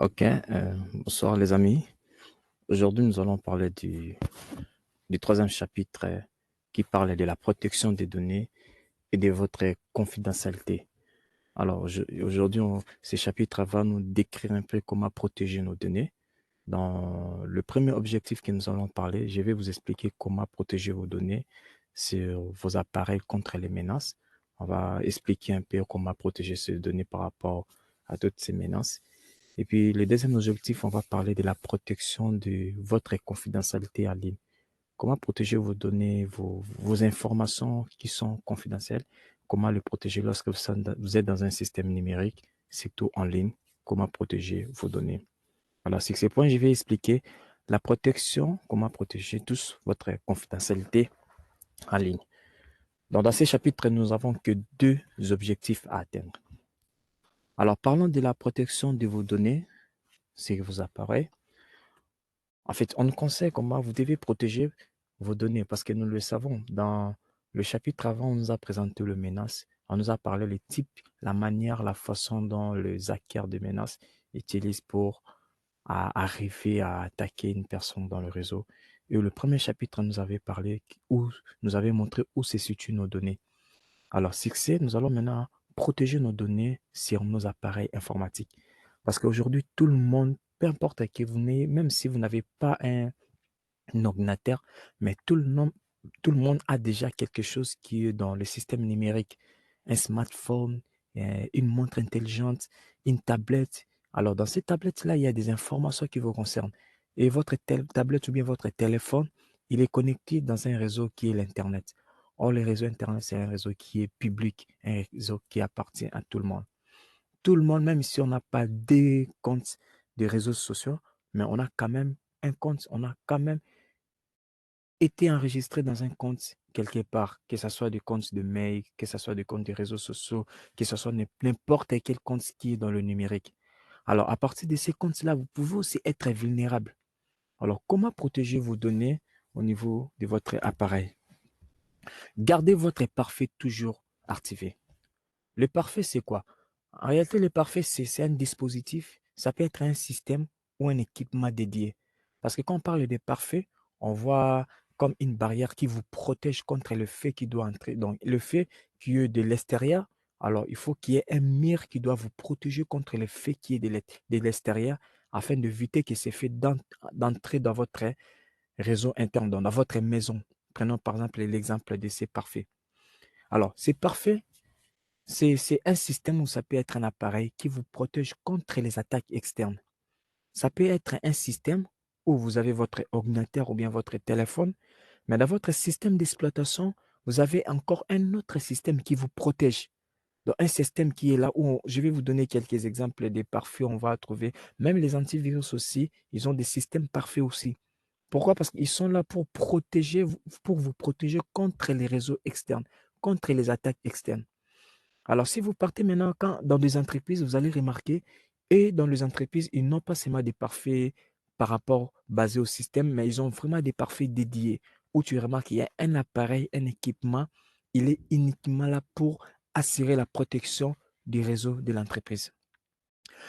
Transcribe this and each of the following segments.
Ok, bonsoir les amis. Aujourd'hui, nous allons parler du troisième chapitre qui parle de la protection des données et de votre confidentialité. Alors, aujourd'hui, ce chapitre va nous décrire un peu comment protéger nos données. Dans le premier objectif que nous allons parler, je vais vous expliquer comment protéger vos données sur vos appareils contre les menaces. On va expliquer un peu comment protéger ces données par rapport à toutes ces menaces. Et puis, le deuxième objectif, on va parler de la protection de votre confidentialité en ligne. Comment protéger vos données, vos informations qui sont confidentielles? Comment les protéger lorsque vous êtes dans un système numérique, surtout en ligne? Comment protéger vos données? Alors, sur ces points, je vais expliquer la protection, comment protéger tous votre confidentialité en ligne. Donc, dans ces chapitres, nous avons que deux objectifs à atteindre. Alors, parlons de la protection de vos données, sur vos appareils. En fait, on nous conseille comment vous devez protéger vos données parce que nous le savons. Dans le chapitre avant, on nous a présenté le menace. On nous a parlé le type, la manière, la façon dont les hackers de menaces utilisent pour arriver à attaquer une personne dans le réseau. Et le premier chapitre nous avait parlé où nous avait montré où se situent nos données. Alors, succès, nous allons maintenant protéger nos données sur nos appareils informatiques. Parce qu'aujourd'hui, tout le monde, peu importe qui vous n'ayez, même si vous n'avez pas un ordinateur, mais tout le monde a déjà quelque chose qui est dans le système numérique. Un smartphone, une montre intelligente, une tablette. Alors, dans ces tablettes-là, il y a des informations qui vous concernent. Et votre tablette ou bien votre téléphone, il est connecté dans un réseau qui est l'Internet. Or, le réseau Internet, c'est un réseau qui est public, un réseau qui appartient à tout le monde. Tout le monde, même si on n'a pas des comptes de réseaux sociaux, mais on a quand même un compte, on a quand même été enregistré dans un compte quelque part, que ce soit des comptes de mail, que ce soit des comptes de réseaux sociaux, que ce soit n'importe quel compte qui est dans le numérique. Alors, à partir de ces comptes-là, vous pouvez aussi être vulnérable. Alors, comment protéger vos données au niveau de votre appareil? Gardez votre parfait toujours activé. Le parfait, c'est quoi? En réalité, le parfait, c'est un dispositif. Ça peut être un système ou un équipement dédié. Parce que quand on parle de parfait, on voit comme une barrière qui vous protège contre le fait qui doit entrer. Donc, le fait qui est de l'extérieur, alors il faut qu'il y ait un mur qui doit vous protéger contre le fait qui est de l'extérieur afin d'éviter que ces faits d'entrer dans votre réseau interne, dans votre maison. Prenons par exemple l'exemple de ces parfaits. Alors, ces parfaits, c'est un système où ça peut être un appareil qui vous protège contre les attaques externes. Ça peut être un système où vous avez votre ordinateur ou bien votre téléphone, mais dans votre système d'exploitation, vous avez encore un autre système qui vous protège. Donc, un système qui est là où je vais vous donner quelques exemples des parfaits, on va trouver. Même les antivirus aussi, ils ont des systèmes parfaits aussi. Pourquoi? Parce qu'ils sont là pour vous protéger contre les réseaux externes, contre les attaques externes. Alors, si vous partez maintenant dans des entreprises, vous allez remarquer, et dans les entreprises, ils n'ont pas seulement des parfaits par rapport basés au système, mais ils ont vraiment des parfaits dédiés, où tu remarques qu'il y a un appareil, un équipement, il est uniquement là pour assurer la protection du réseau de l'entreprise.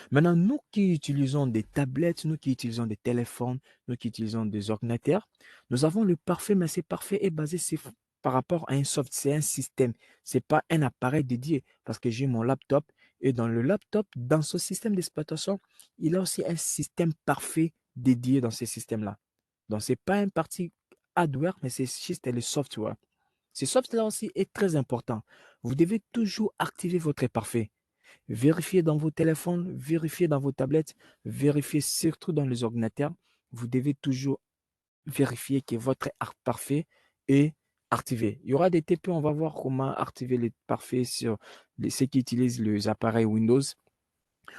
Maintenant, nous qui utilisons des tablettes, nous qui utilisons des téléphones, nous qui utilisons des ordinateurs, nous avons le parfait, mais ce parfait est basé par rapport à un soft, c'est un système, c'est pas un appareil dédié parce que j'ai mon laptop et dans le laptop, dans ce système d'exploitation, il y a aussi un système parfait dédié dans ce système-là. Donc, c'est pas un parti hardware, mais c'est juste le software. Ce software aussi est très important. Vous devez toujours activer votre parfait. Vérifiez dans vos téléphones, vérifiez dans vos tablettes, vérifiez surtout dans les ordinateurs. Vous devez toujours vérifier que votre art parfait est activé. Il y aura des TP, on va voir comment activer les parfaits sur ceux qui utilisent les appareils Windows.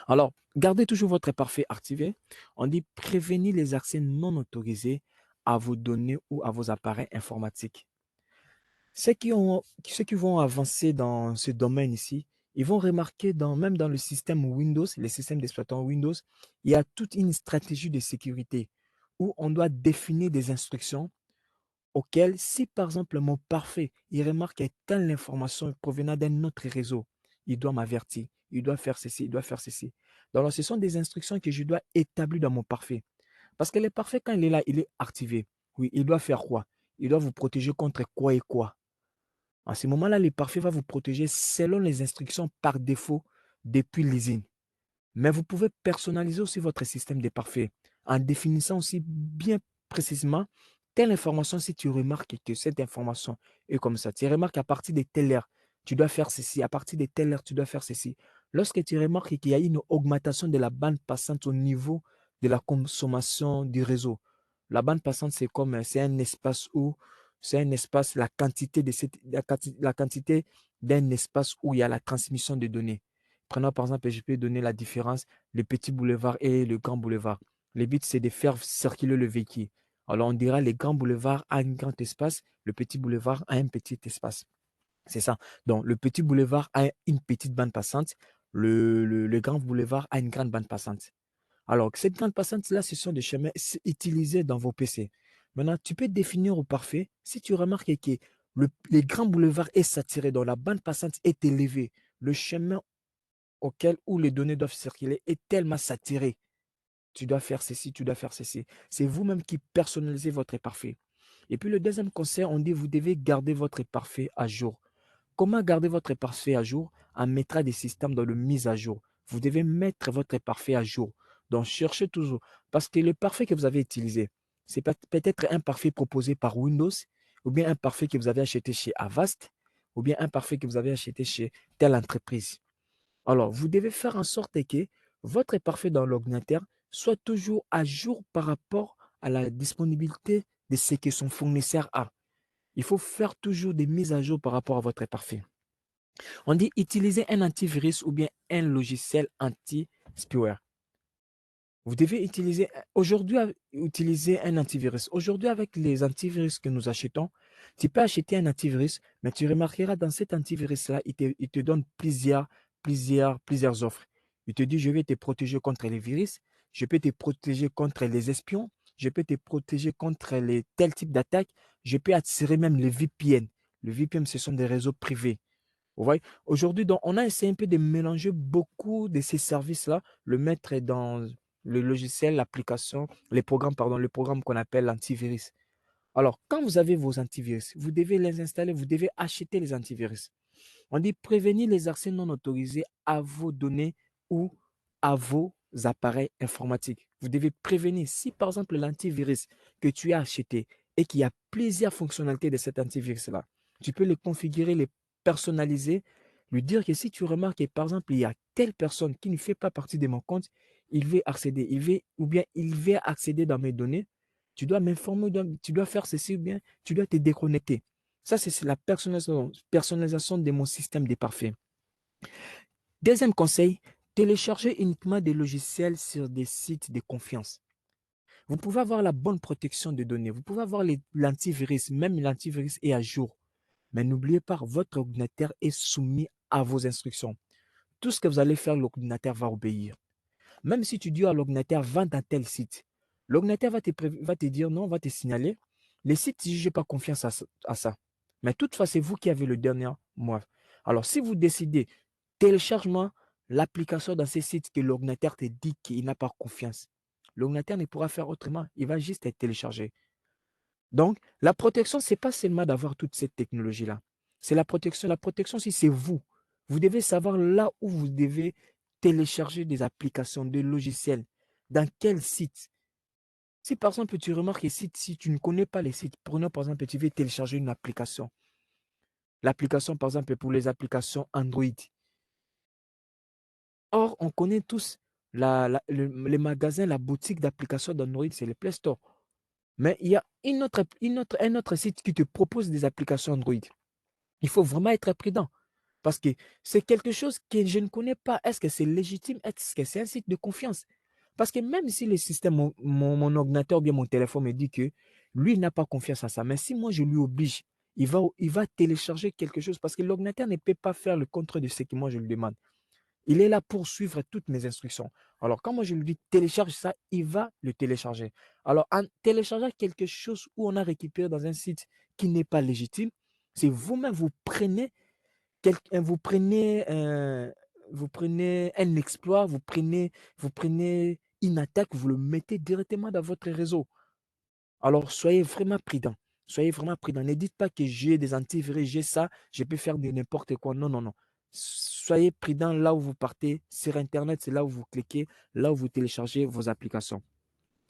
Alors, gardez toujours votre parfait activé. On dit prévenir les accès non autorisés à vos données ou à vos appareils informatiques. Ceux qui vont avancer dans ce domaine ici, ils vont remarquer même dans le système Windows, les systèmes d'exploitant Windows, il y a toute une stratégie de sécurité où on doit définir des instructions auxquelles, si par exemple mon parfait, il remarque qu'il y a telle information provenant d'un autre réseau, il doit m'avertir, il doit faire ceci, il doit faire ceci. Donc, ce sont des instructions que je dois établir dans mon parfait. Parce que le parfait, quand il est là, il est activé. Oui, il doit faire quoi? Il doit vous protéger contre quoi et quoi? À ce moment-là, le parfait va vous protéger selon les instructions par défaut depuis l'usine. Mais vous pouvez personnaliser aussi votre système de parfait en définissant aussi bien précisément telle information si tu remarques que cette information est comme ça. Tu remarques à partir de telle heure, tu dois faire ceci. À partir de telle heure, tu dois faire ceci. Lorsque tu remarques qu'il y a une augmentation de la bande passante au niveau de la consommation du réseau, la bande passante, c'est comme, c'est un espace où, c'est un espace, la quantité de cette, la quantité d'un espace où il y a la transmission de données. Prenons par exemple, je peux donner la différence, le petit boulevard et le grand boulevard. Le but, c'est de faire circuler le véhicule. Alors, on dira le grand boulevard a un grand espace, le petit boulevard a un petit espace. C'est ça. Donc, le petit boulevard a une petite bande passante, le grand boulevard a une grande bande passante. Alors, cette bande passante-là, ce sont des chemins utilisés dans vos PC. Maintenant, tu peux définir au parfait, si tu remarques que les grands boulevards est saturé, donc la bande passante est élevée, le chemin auquel où les données doivent circuler est tellement saturé. Tu dois faire ceci, tu dois faire ceci. C'est vous-même qui personnalisez votre parfait. Et puis le deuxième conseil, on dit vous devez garder votre parfait à jour. Comment garder votre parfait à jour? On mettra des systèmes dans le mise à jour. Vous devez mettre votre parfait à jour. Donc cherchez toujours. Parce que le parfait que vous avez utilisé, c'est peut-être un parfait proposé par Windows, ou bien un parfait que vous avez acheté chez Avast, ou bien un parfait que vous avez acheté chez telle entreprise. Alors, vous devez faire en sorte que votre parfait dans l'ordinateur soit toujours à jour par rapport à la disponibilité de ce que son fournisseur a. Il faut faire toujours des mises à jour par rapport à votre parfait. On dit utiliser un antivirus ou bien un logiciel anti-spyware. Vous devez utiliser un antivirus. Aujourd'hui, avec les antivirus que nous achetons, tu peux acheter un antivirus, mais tu remarqueras dans cet antivirus-là, il te donne plusieurs offres. Il te dit, je vais te protéger contre les virus, je peux te protéger contre les espions, je peux te protéger contre les tels types d'attaques, je peux attirer même les VPN. Les VPN, ce sont des réseaux privés. Vous voyez, aujourd'hui, donc, on a essayé un peu de mélanger beaucoup de ces services-là, le mettre dans le logiciel, l'application, les programmes, pardon, le programme qu'on appelle l'antivirus. Alors, quand vous avez vos antivirus, vous devez les installer, vous devez acheter les antivirus. On dit prévenir les accès non autorisés à vos données ou à vos appareils informatiques. Vous devez prévenir si par exemple l'antivirus que tu as acheté et qu'il y a plusieurs fonctionnalités de cet antivirus-là, tu peux le configurer, le personnaliser, lui dire que si tu remarques que par exemple il y a telle personne qui ne fait pas partie de mon compte, il veut accéder, ou bien il veut accéder dans mes données, tu dois m'informer, tu dois faire ceci ou bien tu dois te déconnecter. Ça, c'est la personnalisation de mon système de parfait. Deuxième conseil, télécharger uniquement des logiciels sur des sites de confiance. Vous pouvez avoir la bonne protection des données, vous pouvez avoir l'antivirus, même l'antivirus est à jour. Mais n'oubliez pas, votre ordinateur est soumis à vos instructions. Tout ce que vous allez faire, l'ordinateur va obéir. Même si tu dis à l'ordinateur, va dans tel site, l'ordinateur va te dire non, va te signaler. Les sites, je n'ai pas confiance à ça. Mais toutefois, c'est vous qui avez le dernier mot. Alors, si vous décidez, télécharge-moi l'application dans ces sites que l'ordinateur te dit qu'il n'a pas confiance. L'ordinateur ne pourra faire autrement. Il va juste être téléchargé. Donc, la protection, ce n'est pas seulement d'avoir toute cette technologie-là. C'est la protection. La protection, si c'est vous. Vous devez savoir là où vous devez télécharger des applications, des logiciels. Dans quel site? Si par exemple, tu remarques les sites, si tu ne connais pas les sites, prenons par exemple, tu veux télécharger une application. L'application, par exemple, pour les applications Android. Or, on connaît tous les magasins, la boutique d'applications d'Android, c'est le Play Store. Mais il y a un autre site qui te propose des applications Android. Il faut vraiment être prudent parce que c'est quelque chose que je ne connais pas. Est-ce que c'est légitime? Est-ce que c'est un site de confiance? Parce que même si le système, mon ordinateur ou bien mon téléphone me dit que lui n'a pas confiance à ça, mais si moi je lui oblige, il va télécharger quelque chose parce que l'ordinateur ne peut pas faire le contraire de ce que moi je lui demande. Il est là pour suivre toutes mes instructions. Alors, quand moi je lui dis télécharge ça, il va le télécharger. Alors, en téléchargeant quelque chose où on a récupéré dans un site qui n'est pas légitime, c'est vous-même, vous prenez vous prenez un exploit, vous prenez une attaque, vous le mettez directement dans votre réseau. Alors soyez vraiment prudents. Soyez vraiment prudents. Ne dites pas que j'ai des antivirus, j'ai ça, je peux faire de n'importe quoi. Non, non, non. Soyez prudents là où vous partez. Sur Internet, c'est là où vous cliquez, là où vous téléchargez vos applications.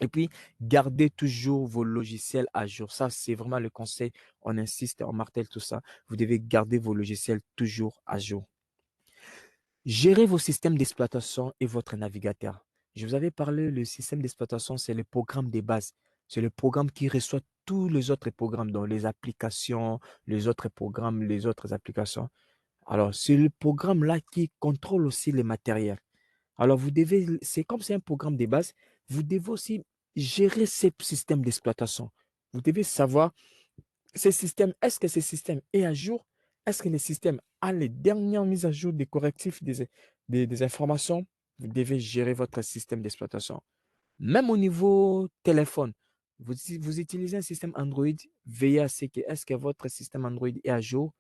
Et puis, gardez toujours vos logiciels à jour. Ça, c'est vraiment le conseil. On insiste, on martèle tout ça. Vous devez garder vos logiciels toujours à jour. Gérez vos systèmes d'exploitation et votre navigateur. Je vous avais parlé, le système d'exploitation, c'est le programme de base. C'est le programme qui reçoit tous les autres programmes, donc les applications, les autres programmes, les autres applications. Alors, c'est le programme-là qui contrôle aussi les matériels. Alors, c'est comme c'est un programme de base, vous devez aussi gérer ces systèmes d'exploitation. Vous devez savoir ce système, est-ce que ce système est à jour? Est-ce que le système a les dernières mises à jour des correctifs des informations? Vous devez gérer votre système d'exploitation. Même au niveau téléphone, vous utilisez un système Android, veillez à ce que est-ce que votre système Android est à jour.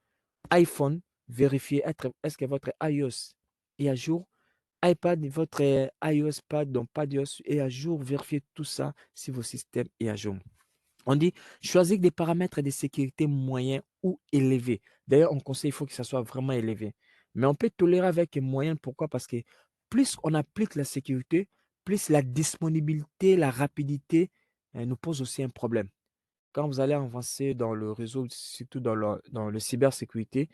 iPhone, vérifiez est-ce que votre iOS est à jour. iPad, votre iOS pad, donc iOS est à jour. Vérifiez tout ça si vos systèmes est à jour. On dit choisir des paramètres de sécurité moyens ou élevés. D'ailleurs, on conseille, il faut que ça soit vraiment élevé. Mais on peut tolérer avec moyen. Pourquoi? Parce que plus on applique la sécurité, plus la disponibilité, la rapidité nous pose aussi un problème. Quand vous allez avancer dans le réseau, surtout dans le cybersécurité,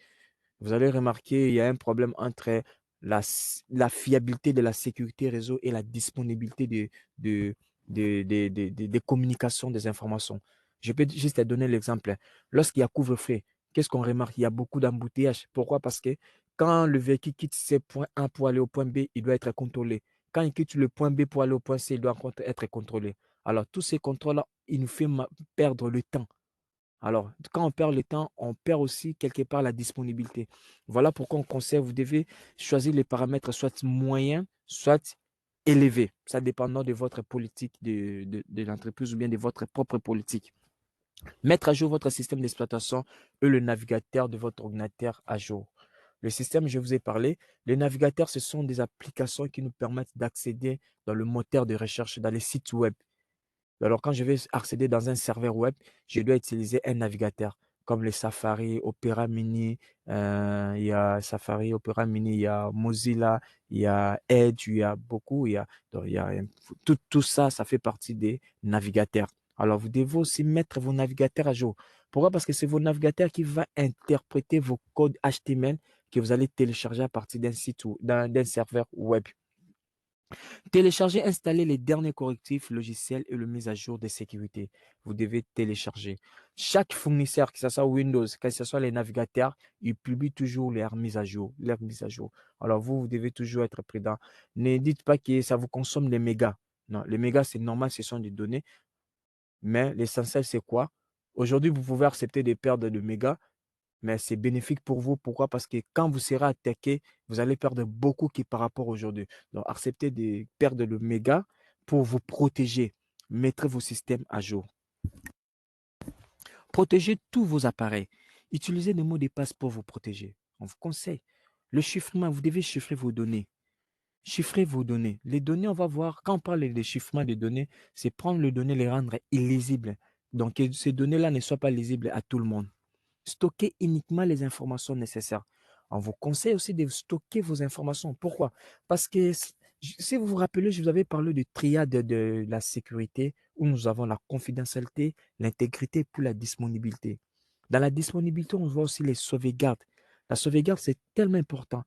vous allez remarquer, il y a un problème entre la fiabilité de la sécurité réseau et la disponibilité de, des communications des informations. Je peux juste te donner l'exemple. Lorsqu'il y a couvre-feu, qu'est-ce qu'on remarque? Il y a beaucoup d'embouteillages. Pourquoi? Parce que quand le véhicule quitte ce point A pour aller au point B, il doit être contrôlé. Quand il quitte le point B pour aller au point C, il doit être contrôlé. Alors, tous ces contrôles-là, ils nous font perdre le temps. Alors, quand on perd le temps, on perd aussi quelque part la disponibilité. Voilà pourquoi on conseille, vous devez choisir les paramètres soit moyens, soit élevés. Ça dépendant de votre politique de l'entreprise ou bien de votre propre politique. Mettre à jour votre système d'exploitation et le navigateur de votre ordinateur à jour. Le système, je vous ai parlé, les navigateurs, ce sont des applications qui nous permettent d'accéder dans le moteur de recherche, dans les sites web. Alors, quand je vais accéder dans un serveur web, je dois utiliser un navigateur comme le Safari, Opera Mini, il y a Safari, Opera Mini, il y a Mozilla, il y a Edge, il y a beaucoup, donc, tout ça, ça fait partie des navigateurs. Alors, vous devez aussi mettre vos navigateurs à jour. Pourquoi? Parce que c'est vos navigateurs qui vont interpréter vos codes HTML que vous allez télécharger à partir d'un site ou d'un serveur web. Télécharger, installer les derniers correctifs logiciels et le mise à jour de sécurité. Vous devez télécharger. Chaque fournisseur, que ce soit Windows, que ce soit les navigateurs, ils publient toujours leurs mises à jour, leurs mises à jour. Alors vous devez toujours être prudent. Ne dites pas que ça vous consomme des mégas. Non, les mégas, c'est normal, ce sont des données. Mais l'essentiel, c'est quoi? Aujourd'hui, vous pouvez accepter des pertes de mégas, mais c'est bénéfique pour vous. Pourquoi? Parce que quand vous serez attaqué, vous allez perdre beaucoup qui par rapport aujourd'hui. Donc, acceptez de perdre le méga pour vous protéger. Mettez vos systèmes à jour. Protégez tous vos appareils. Utilisez des mots de passe pour vous protéger. On vous conseille. Le chiffrement, vous devez chiffrer vos données. Chiffrez vos données. Les données, on va voir, quand on parle de chiffrement des données, c'est prendre les données, les rendre illisibles. Donc, que ces données-là ne soient pas lisibles à tout le monde. Stockez uniquement les informations nécessaires. On vous conseille aussi de stocker vos informations. Pourquoi? Parce que si vous vous rappelez, je vous avais parlé du triade de la sécurité où nous avons la confidentialité, l'intégrité pour la disponibilité. Dans la disponibilité, on voit aussi les sauvegardes. La sauvegarde, c'est tellement important.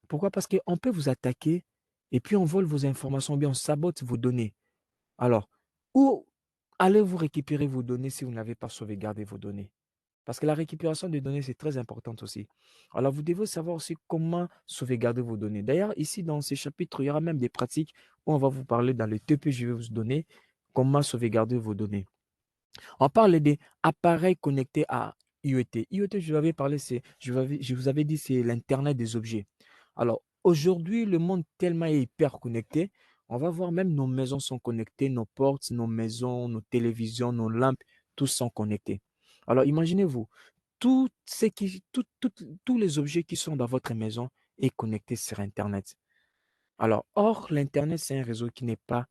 Pourquoi? Parce qu'on peut vous attaquer et puis on vole vos informations, ou bien on sabote vos données. Alors, où allez-vous récupérer vos données si vous n'avez pas sauvegardé vos données? Parce que la récupération des données, c'est très importante aussi. Alors, vous devez savoir aussi comment sauvegarder vos données. D'ailleurs, ici, dans ce chapitre, il y aura même des pratiques où on va vous parler dans le TP, je vais vous donner comment sauvegarder vos données. On parle des appareils connectés à IoT. IoT, je vous avais parlé, je vous avais dit, c'est l'Internet des objets. Alors, aujourd'hui, le monde tellement est hyper connecté, on va voir même nos maisons sont connectées, nos portes, nos maisons, nos télévisions, nos lampes, tous sont connectés. Alors, imaginez-vous, tous les objets qui sont dans votre maison est connecté sur Internet. Alors, or, l'Internet, c'est un réseau qui n'est pas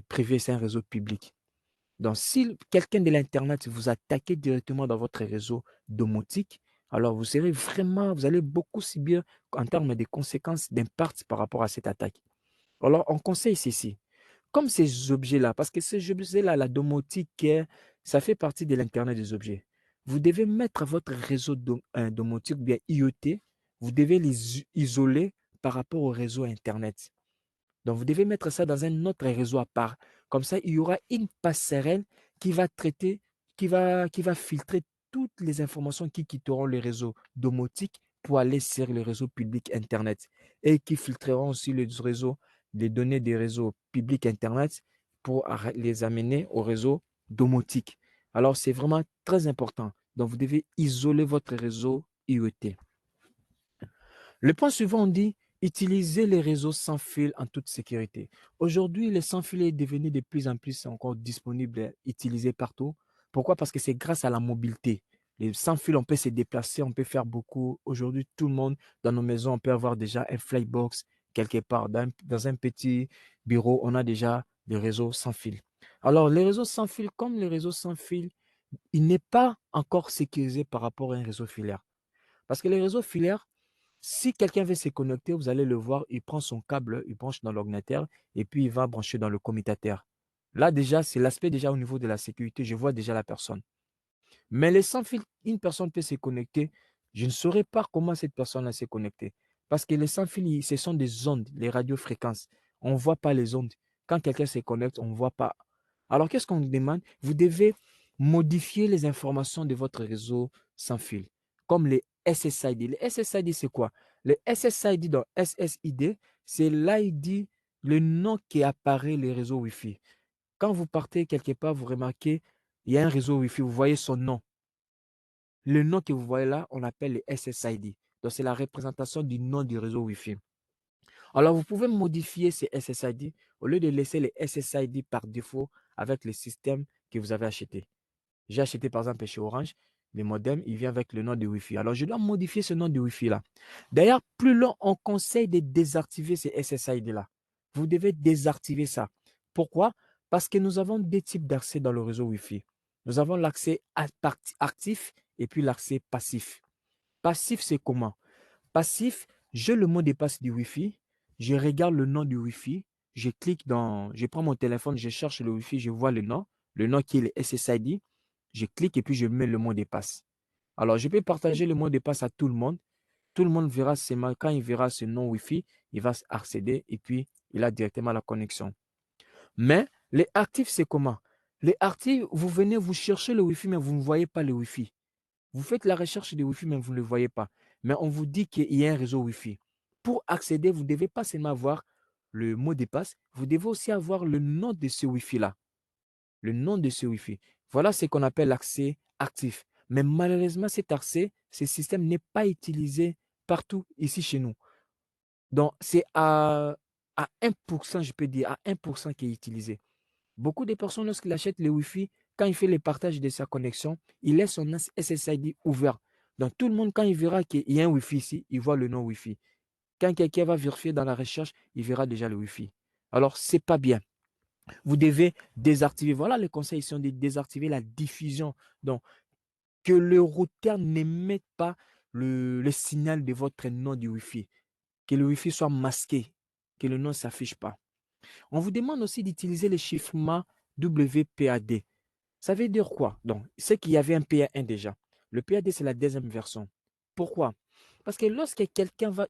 privé, c'est un réseau public. Donc, si quelqu'un de l'Internet vous attaque directement dans votre réseau domotique, alors vous serez vraiment, vous allez beaucoup subir en termes de conséquences, d'impact par rapport à cette attaque. Alors, on conseille ceci. Comme ces objets-là, parce que ces objets-là, la domotique, ça fait partie de l'Internet des objets. Vous devez mettre votre réseau domotique, ou bien IoT, vous devez les isoler par rapport au réseau Internet. Donc, vous devez mettre ça dans un autre réseau à part. Comme ça, il y aura une passerelle qui va traiter, qui va filtrer toutes les informations qui quitteront le réseau domotique pour aller sur le réseau public Internet et qui filtreront aussi les réseaux, les données des réseaux publics Internet pour les amener au réseau domotique. Alors, c'est vraiment très important. Donc, vous devez isoler votre réseau IoT. Le point suivant, on dit utiliser les réseaux sans fil en toute sécurité. Aujourd'hui, le sans fil est devenu de plus en plus encore disponible, utilisé partout. Pourquoi? Parce que c'est grâce à la mobilité. Les sans fil, on peut se déplacer, on peut faire beaucoup. Aujourd'hui, tout le monde, dans nos maisons, on peut avoir déjà un Flybox quelque part. Dans un petit bureau, on a déjà des réseaux sans fil. Alors, les réseaux sans fil, comme les réseaux sans fil, il n'est pas encore sécurisé par rapport à un réseau filaire. Parce que les réseaux filaires, si quelqu'un veut se connecter, vous allez le voir, il prend son câble, il branche dans l'ordinateur et puis il va brancher dans le commutateur. Là, déjà, c'est l'aspect déjà au niveau de la sécurité. Je vois déjà la personne. Mais les sans fil, une personne peut se connecter. Je ne saurais pas comment cette personne-là s'est connectée. Parce que les sans fil, ce sont des ondes, les radiofréquences. On ne voit pas les ondes. Quand quelqu'un se connecte, on ne voit pas. Alors, qu'est-ce qu'on demande? Vous devez modifier les informations de votre réseau sans fil, comme les SSID. Les SSID, c'est quoi? Les SSID dans SSID, c'est l'ID, le nom qui apparaît les réseaux Wi-Fi. Quand vous partez quelque part, vous remarquez, il y a un réseau Wi-Fi, vous voyez son nom. Le nom que vous voyez là, on l'appelle les SSID. Donc, c'est la représentation du nom du réseau Wi-Fi. Alors, vous pouvez modifier ces SSID au lieu de laisser les SSID par défaut avec le système que vous avez acheté. J'ai acheté par exemple chez Orange, le modem, il vient avec le nom de Wi-Fi. Alors, je dois modifier ce nom de Wi-Fi là. D'ailleurs, plus long, on conseille de désactiver ces SSID là. Vous devez désactiver ça. Pourquoi? Parce que nous avons deux types d'accès dans le réseau Wi-Fi. Nous avons l'accès actif et puis l'accès passif. Passif, c'est comment? Passif, j'ai le mot de passe du Wi-Fi, je regarde le nom du Wi-Fi, je prends mon téléphone, je cherche le Wi-Fi, je vois le nom qui est le SSID, je clique et puis je mets le mot de passe. Alors, je peux partager le mot de passe à tout le monde. Tout le monde verra quand il verra ce nom Wi-Fi, il va accéder et puis il a directement la connexion. Mais les actifs, c'est comment? Les actifs, vous venez, vous cherchez le Wi-Fi, mais vous ne voyez pas le Wi-Fi. Vous faites la recherche de Wi-Fi, mais vous ne le voyez pas. Mais on vous dit qu'il y a un réseau Wi-Fi. Pour accéder, vous ne devez pas seulement avoir le mot de passe, vous devez aussi avoir le nom de ce Wi-Fi-là. Le nom de ce Wi-Fi. Voilà ce qu'on appelle l'accès actif. Mais malheureusement, cet accès, ce système n'est pas utilisé partout ici chez nous. Donc, c'est à 1%, je peux dire, à 1% qui est utilisé. Beaucoup de personnes, lorsqu'ils achètent le Wi-Fi, quand il fait le partage de sa connexion, il laisse son SSID ouvert. Donc, tout le monde, quand il verra qu'il y a un Wi-Fi ici, il voit le nom Wi-Fi. Quand quelqu'un va vérifier dans la recherche, il verra déjà le Wi-Fi. Alors, ce n'est pas bien. Vous devez désactiver. Voilà les conseils sont de désactiver la diffusion. Donc, que le routeur n'émette pas le signal de votre nom du Wi-Fi. Que le Wi-Fi soit masqué. Que le nom ne s'affiche pas. On vous demande aussi d'utiliser le chiffrement WPAD. Ça veut dire quoi? Donc, c'est qu'il y avait un PA1 déjà. Le PAD, c'est la deuxième version. Pourquoi? Parce que lorsque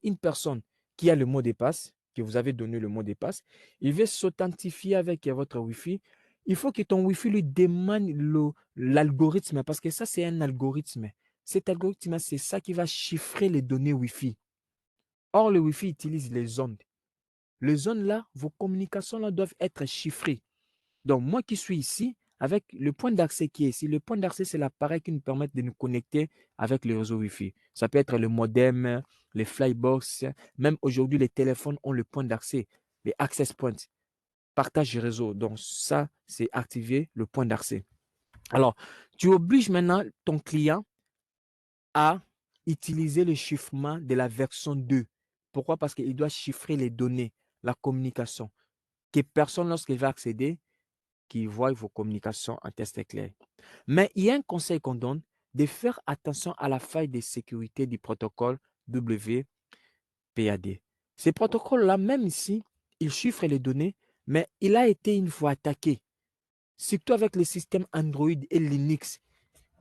une personne qui a le mot de passe, que vous avez donné le mot de passe, il veut s'authentifier avec votre Wi-Fi, il faut que ton Wi-Fi lui demande l'algorithme, parce que ça, c'est un algorithme. Cet algorithme, c'est ça qui va chiffrer les données Wi-Fi. Or, le Wi-Fi utilise les ondes. Les zones là, vos communications là doivent être chiffrées. Donc, moi qui suis ici, avec le point d'accès qui est ici, le point d'accès, c'est l'appareil qui nous permet de nous connecter avec le réseau Wi-Fi. Ça peut être le modem, les flybox, même aujourd'hui, les téléphones ont le point d'accès, les access points, partage du réseau. Donc, ça, c'est activer le point d'accès. Alors, tu obliges maintenant ton client à utiliser le chiffrement de la version 2. Pourquoi? Parce qu'il doit chiffrer les données, la communication, que personne, lorsqu'il va accéder, qui voit vos communications en test clair. Mais il y a un conseil qu'on donne de faire attention à la faille de sécurité du protocole WPAD. Ces protocoles-là, même ici, ils chiffrent les données, mais il a été une fois attaqué, surtout avec les systèmes Android et Linux.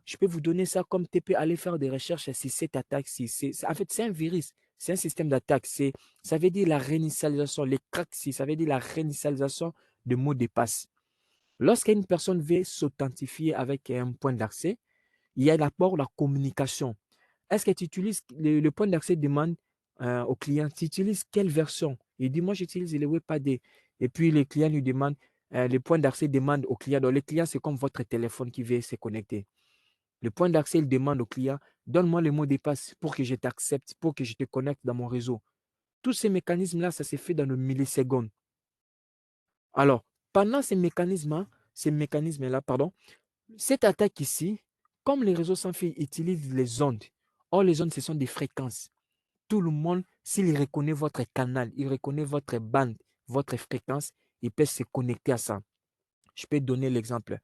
Je peux vous donner ça comme TP, aller faire des recherches si cette attaque, en fait, c'est un virus, c'est un système d'attaque. Ça veut dire la réinitialisation, les cracks, ça veut dire la réinitialisation de mots de passe. Lorsqu'une personne veut s'authentifier avec un point d'accès, il y a d'abord la communication. Est-ce que tu utilises le point d'accès demande au client, tu utilises quelle version? Il dit, moi, j'utilise le WebAD. Et puis, le client lui demande, le point d'accès demande au client. Donc, le client, c'est comme votre téléphone qui veut se connecter. Le point d'accès, il demande au client, donne-moi le mot de passe pour que je t'accepte, pour que je te connecte dans mon réseau. Tous ces mécanismes-là, ça s'est fait dans le millisecondes. Alors, pendant ces mécanismes-là, pardon, cette attaque ici, comme les réseaux sans fil utilisent les ondes, or les ondes, ce sont des fréquences. Tout le monde, s'il reconnaît votre canal, il reconnaît votre bande, votre fréquence, il peut se connecter à ça. Je peux donner l'exemple.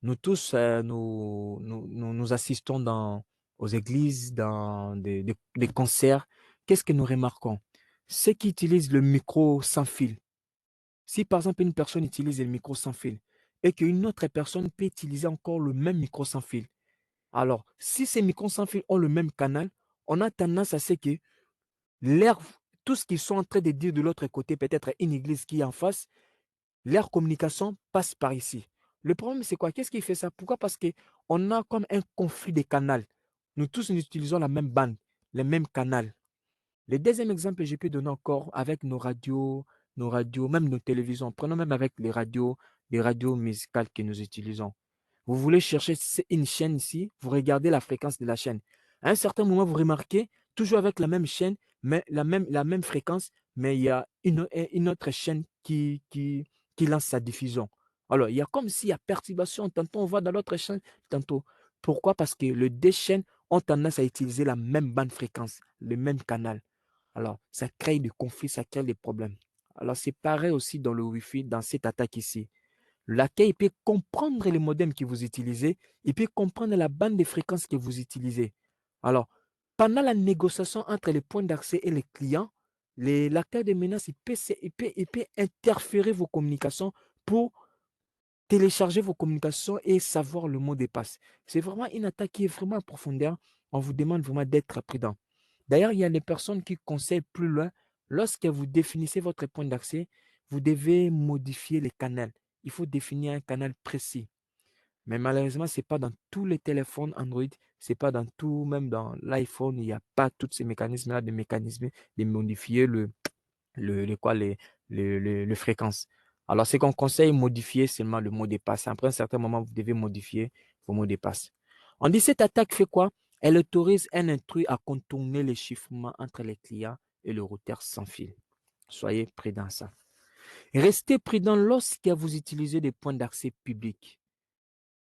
Nous tous, nous assistons aux églises, dans des concerts. Qu'est-ce que nous remarquons? Ceux qui utilisent le micro sans fil. Si par exemple une personne utilise le micro sans fil et qu'une autre personne peut utiliser encore le même micro sans fil, alors si ces micros sans fil ont le même canal, on a tendance à ce que l'air, tout ce qu'ils sont en train de dire de l'autre côté, peut-être une église qui est en face, leur communication passe par ici. Le problème, c'est quoi? Qu'est-ce qui fait ça? Pourquoi? Parce qu'on a comme un conflit de canaux. Nous tous, nous utilisons la même bande, le même canal. Le deuxième exemple que je peux donner encore avec nos radios, même nos télévisions. Prenons même avec les radios musicales que nous utilisons. Vous voulez chercher une chaîne ici, vous regardez la fréquence de la chaîne. À un certain moment, vous remarquez, toujours avec la même chaîne, mais la même fréquence, mais il y a une autre chaîne qui lance sa diffusion. Alors, il y a comme s'il y a perturbation. Tantôt, on va dans l'autre chaîne, tantôt. Pourquoi? Parce que les deux chaînes ont tendance à utiliser la même bande fréquence, le même canal. Alors, ça crée des conflits, ça crée des problèmes. Alors, c'est pareil aussi dans le Wi-Fi, dans cette attaque ici. Laquelle il peut comprendre les modems que vous utilisez, il peut comprendre la bande de fréquences que vous utilisez. Alors, pendant la négociation entre les points d'accès et les clients, l'acteur de menace, il peut interférer vos communications pour télécharger vos communications et savoir le mot de passe. C'est vraiment une attaque qui est vraiment en profondeur. On vous demande vraiment d'être prudent. D'ailleurs, il y a des personnes qui conseillent plus loin. Lorsque vous définissez votre point d'accès, vous devez modifier les canaux. Il faut définir un canal précis. Mais malheureusement, ce n'est pas dans tous les téléphones Android, ce n'est pas dans tout, même dans l'iPhone, il n'y a pas tous ces mécanismes-là, de mécanismes de modifier quoi, les fréquences. Alors, ce qu'on conseille, modifier seulement le mot de passe. Après un certain moment, vous devez modifier vos mots de passe. On dit cette attaque fait quoi? Elle autorise un intrus à contourner les chiffrements entre les clients et le routeur sans fil. Soyez prudents à ça. Restez prudents lorsque vous utilisez des points d'accès publics.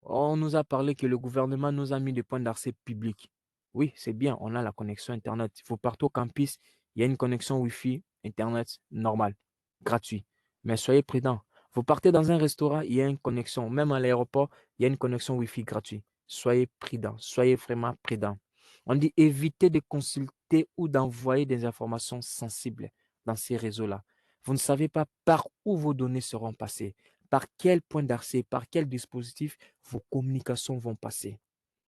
On nous a parlé que le gouvernement nous a mis des points d'accès publics. Oui, c'est bien, on a la connexion Internet. Il faut partout au campus, il y a une connexion Wi-Fi, Internet normale, gratuit. Mais soyez prudents. Vous partez dans un restaurant, il y a une connexion. Même à l'aéroport, il y a une connexion Wi-Fi gratuite. Soyez prudents, soyez vraiment prudents. On dit évitez de consulter ou d'envoyer des informations sensibles dans ces réseaux-là. Vous ne savez pas par où vos données seront passées, par quel point d'accès, par quel dispositif vos communications vont passer.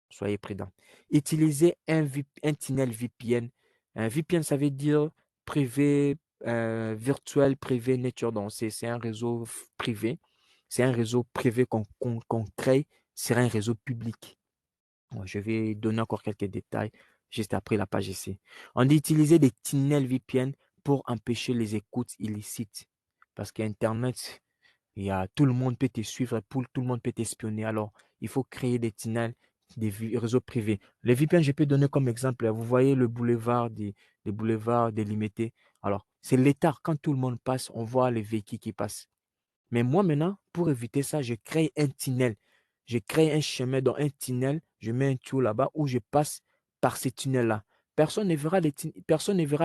Soyez prudents. Utilisez un tunnel VPN. Un VPN, ça veut dire privé, virtuel, privé, nature. Donc, c'est un réseau privé. C'est un réseau privé qu'on crée sur un réseau public. Je vais donner encore quelques détails juste après la page ici. On dit utiliser des tunnels VPN pour empêcher les écoutes illicites. Parce qu'Internet, tout le monde peut te suivre, tout le monde peut t'espionner. Alors, il faut créer des tunnels, des réseaux privés. Les VPN, je peux donner comme exemple. Vous voyez les boulevards délimités. Alors, c'est l'état. Quand tout le monde passe, on voit les véhicules qui passent. Mais moi, maintenant, pour éviter ça, je crée un tunnel. Je crée un chemin dans un tunnel. Je mets un tuyau là-bas où je passe par ces tunnels-là. Personne ne verra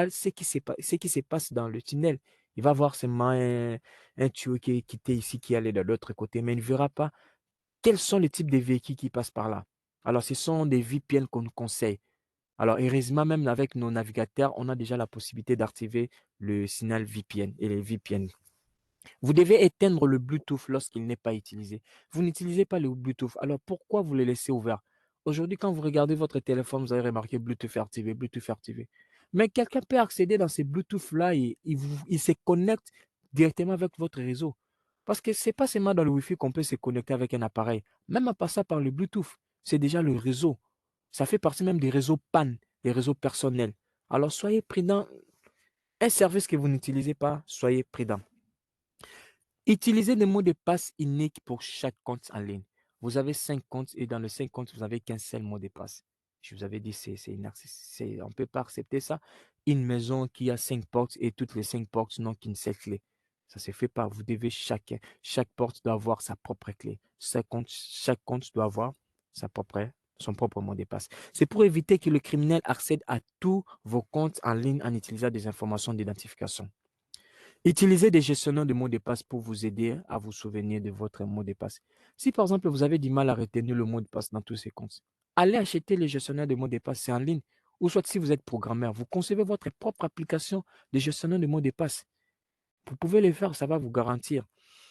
ce qui se passe dans le tunnel. Il va voir seulement un tuyau qui est quitté ici, qui allait de l'autre côté, mais il ne verra pas quels sont les types de véhicules qui passent par là. Alors, ce sont des VPN qu'on nous conseille. Alors, heureusement, même avec nos navigateurs, on a déjà la possibilité d'activer le signal VPN et les VPN. Vous devez éteindre le Bluetooth lorsqu'il n'est pas utilisé. Vous n'utilisez pas le Bluetooth. Alors, pourquoi vous le laissez ouvert? Aujourd'hui, quand vous regardez votre téléphone, vous avez remarqué Bluetooth activé, Bluetooth activé. Mais quelqu'un peut accéder dans ces Bluetooth-là et il se connecte directement avec votre réseau. Parce que ce n'est pas seulement dans le Wi-Fi qu'on peut se connecter avec un appareil. Même en passant par le Bluetooth, c'est déjà le réseau. Ça fait partie même des réseaux PAN, des réseaux personnels. Alors, soyez prudents. Un service que vous n'utilisez pas, soyez prudents. Utilisez des mots de passe uniques pour chaque compte en ligne. Vous avez 5 comptes et dans les 5 comptes, vous n'avez qu'un seul mot de passe. Je vous avais dit, on ne peut pas accepter ça. Une maison qui a 5 portes et toutes les 5 portes n'ont qu'une seule clé. Ça ne se fait pas. Vous devez chaque porte doit avoir sa propre clé. Chaque compte doit avoir son propre mot de passe. C'est pour éviter que le criminel accède à tous vos comptes en ligne en utilisant des informations d'identification. Utilisez des gestionnaires de mots de passe pour vous aider à vous souvenir de votre mot de passe. Si par exemple vous avez du mal à retenir le mot de passe dans tous ces comptes, allez acheter les gestionnaires de mots de passe, c'est en ligne. Ou soit si vous êtes programmeur, vous concevez votre propre application de gestionnaire de mots de passe. Vous pouvez le faire, ça va vous garantir.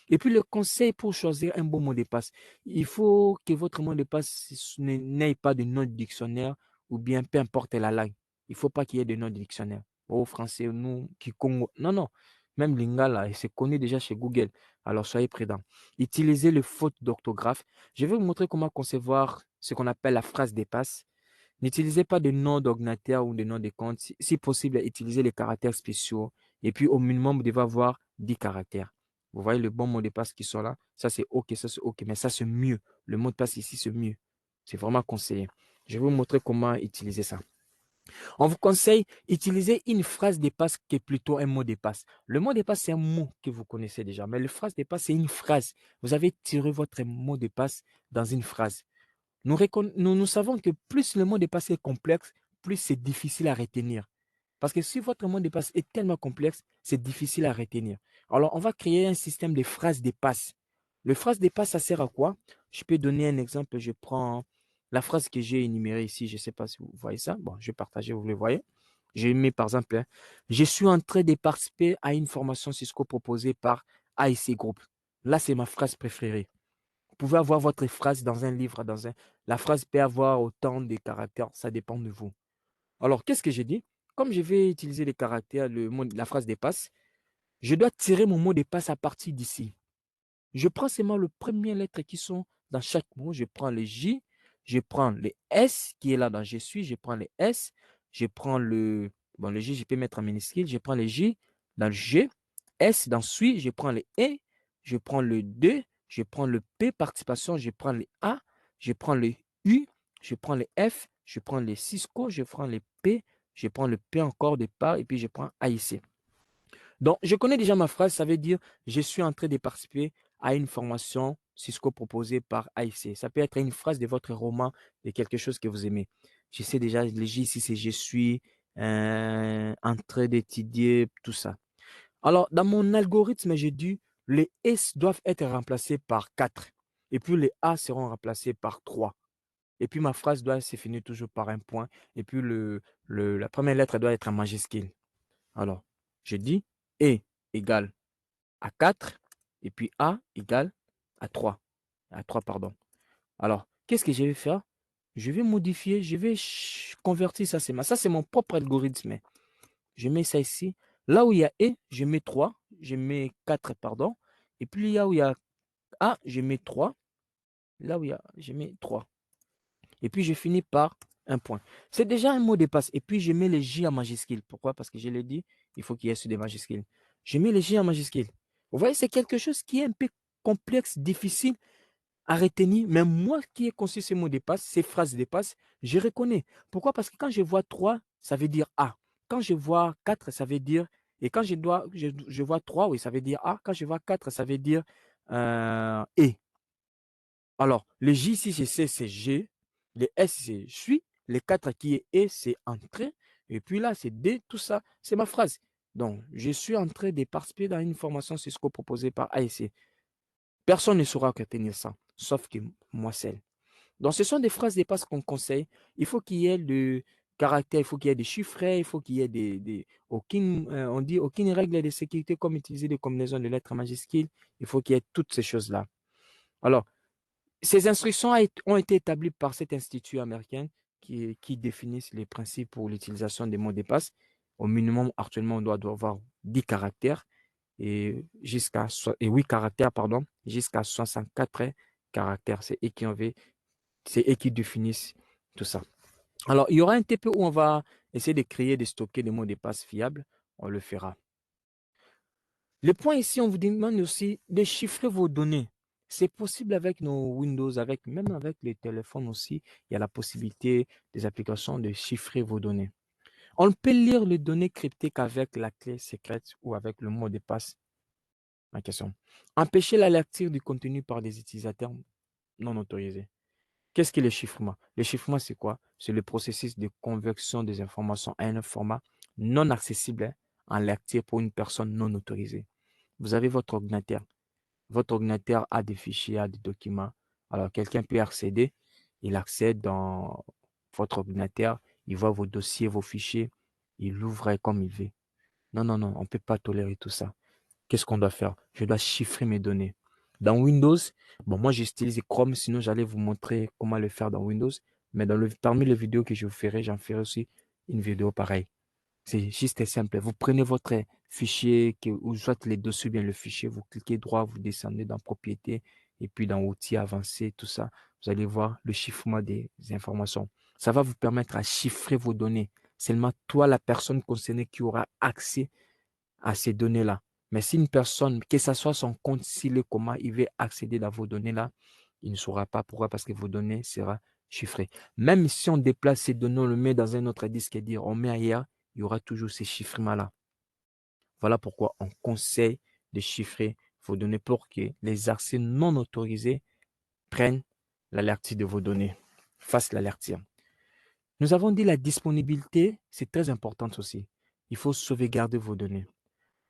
Et puis le conseil pour choisir un bon mot de passe, il faut que votre mot de passe n'ait pas de nom de dictionnaire ou bien peu importe la langue. Il ne faut pas qu'il y ait de nom de dictionnaire. Au français, nous, qui Congo. Non, non. Même Lingala, c'est connu déjà chez Google. Alors soyez prudents. Utilisez les fautes d'orthographe. Je vais vous montrer comment concevoir ce qu'on appelle la phrase de passe. N'utilisez pas de nom d'ordinateur ou de nom de compte. Si possible, utilisez les caractères spéciaux. Et puis, au minimum, vous devez avoir 10 caractères. Vous voyez le bon mot de passe qui sont là. Ça, c'est OK, ça, c'est OK. Mais ça, c'est mieux. Le mot de passe ici, c'est mieux. C'est vraiment conseillé. Je vais vous montrer comment utiliser ça. On vous conseille d'utiliser une phrase de passe qui est plutôt un mot de passe. Le mot de passe, c'est un mot que vous connaissez déjà. Mais le phrase de passe, c'est une phrase. Vous avez tiré votre mot de passe dans une phrase. Nous savons que plus le mot de passe est complexe, plus c'est difficile à retenir. Parce que si votre mot de passe est tellement complexe, c'est difficile à retenir. Alors, on va créer un système de phrases de passe. Le phrase de passe, ça sert à quoi? Je peux donner un exemple. Je prends la phrase que j'ai énumérée ici. Je ne sais pas si vous voyez ça. Bon, je vais partager, vous le voyez. J'ai mis par exemple, je suis en train de participer à une formation Cisco proposée par AIC Group. Là, c'est ma phrase préférée. Vous pouvez avoir votre phrase dans un livre, la phrase peut avoir autant de caractères, ça dépend de vous. Alors, qu'est-ce que j'ai dit? Comme je vais utiliser les caractères, la phrase dépasse, je dois tirer mon mot de passe à partir d'ici. Je prends seulement les premières lettres qui sont dans chaque mot. Je prends le J, je prends le S qui est là dans je suis, je prends le S, je prends le J, je peux mettre en minuscule, je prends le J dans le G, S dans suis, je prends le E, je prends le 2, je prends le P, participation, je prends le A, je prends le U, je prends le F, je prends le Cisco, je prends le P, je prends le P encore de part et puis je prends AIC. Donc, je connais déjà ma phrase, ça veut dire je suis en train de participer à une formation Cisco proposée par AIC. Ça peut être une phrase de votre roman, de quelque chose que vous aimez. Je sais déjà, le J ici, c'est je suis en train d'étudier, tout ça. Alors, dans mon algorithme, j'ai dit les S doivent être remplacés par 4. Et puis les A seront remplacés par 3. Et puis ma phrase doit se finir toujours par un point. Et puis la première lettre doit être en majuscule. Alors, je dis E égale à 4 et puis A égale à 3. À 3, pardon. Alors, qu'est-ce que je vais faire? Je vais modifier, je vais convertir ça. Ça, c'est mon propre algorithme. Je mets ça ici. Là où il y a E, je mets 3. Je mets 4, pardon. Et puis là où il y a A, je mets 3. Là où il y a, je mets 3. Et puis je finis par un point. C'est déjà un mot de passe. Et puis je mets les J en majuscule. Pourquoi? Parce que je l'ai dit, il faut qu'il y ait sur des majuscules. Je mets les J en majuscule. Vous voyez, c'est quelque chose qui est un peu complexe, difficile à retenir. Mais moi qui ai conçu ces mots de passe, ces phrases de passe, je reconnais. Pourquoi? Parce que quand je vois 3, ça veut dire A. Quand je vois 4, ça veut dire. Et quand je vois 3, oui, ça veut dire A. Quand je vois 4, ça veut dire E. Alors, le J ici, je sais, c'est G. Le S, c'est je suis. Les 4 qui est E, c'est entrée. Et puis là, c'est D, tout ça, c'est ma phrase. Donc, je suis en train de participer dans une formation Cisco proposée par AEC. Personne ne saura retenir ça, sauf que moi seul. Donc, ce sont des phrases de passe qu'on conseille. Il faut qu'il y ait le caractère, il faut qu'il y ait des chiffrets, il faut qu'il y ait on dit aucune règle de sécurité comme utiliser des combinaisons de lettres majuscules. Il faut qu'il y ait toutes ces choses-là. Alors, ces instructions ont été établies par cet institut américain qui définissent les principes pour l'utilisation des mots de passe. Au minimum, actuellement, doit avoir 10 caractères et 8 caractères, pardon, jusqu'à 64 caractères. C'est eux qui définissent tout ça. Alors, il y aura un TP où on va essayer de créer, de stocker des mots de passe fiables. On le fera. Le point ici, on vous demande aussi de chiffrer vos données. C'est possible avec nos Windows, même avec les téléphones aussi. Il y a la possibilité des applications de chiffrer vos données. On peut lire les données cryptées qu'avec la clé secrète ou avec le mot de passe. Ma question. Empêcher la lecture du contenu par des utilisateurs non autorisés. Qu'est-ce que le chiffrement? Le chiffrement, c'est quoi? C'est le processus de conversion des informations à un format non accessible en lecture pour une personne non autorisée. Vous avez votre ordinateur. Votre ordinateur a des fichiers, a des documents. Alors, quelqu'un peut accéder. Il accède dans votre ordinateur. Il voit vos dossiers, vos fichiers. Il l'ouvre comme il veut. Non, non, non, on ne peut pas tolérer tout ça. Qu'est-ce qu'on doit faire? Je dois chiffrer mes données. Dans Windows, bon, moi j'utilise Chrome, sinon j'allais vous montrer comment le faire dans Windows. Mais parmi les vidéos que je vous ferai, j'en ferai aussi une vidéo pareille. C'est juste et simple. Vous prenez votre fichier, ou soit les dossiers, bien le fichier, vous cliquez droit, vous descendez dans Propriétés, et puis dans Outils avancés, tout ça. Vous allez voir le chiffrement des informations. Ça va vous permettre à chiffrer vos données. Seulement toi, la personne concernée qui aura accès à ces données-là. Mais si une personne, que ce soit son compte, s'il est comment, il veut accéder à vos données-là, il ne saura pas pourquoi, parce que vos données seront chiffrées. Même si on déplace ces données, on le met dans un autre disque et dire on met ailleurs, il y aura toujours ces chiffrements-là. Voilà pourquoi on conseille de chiffrer vos données pour que les accès non autorisés prennent la lecture de vos données, fassent la lecture. Nous avons dit la disponibilité, c'est très important aussi. Il faut sauvegarder vos données.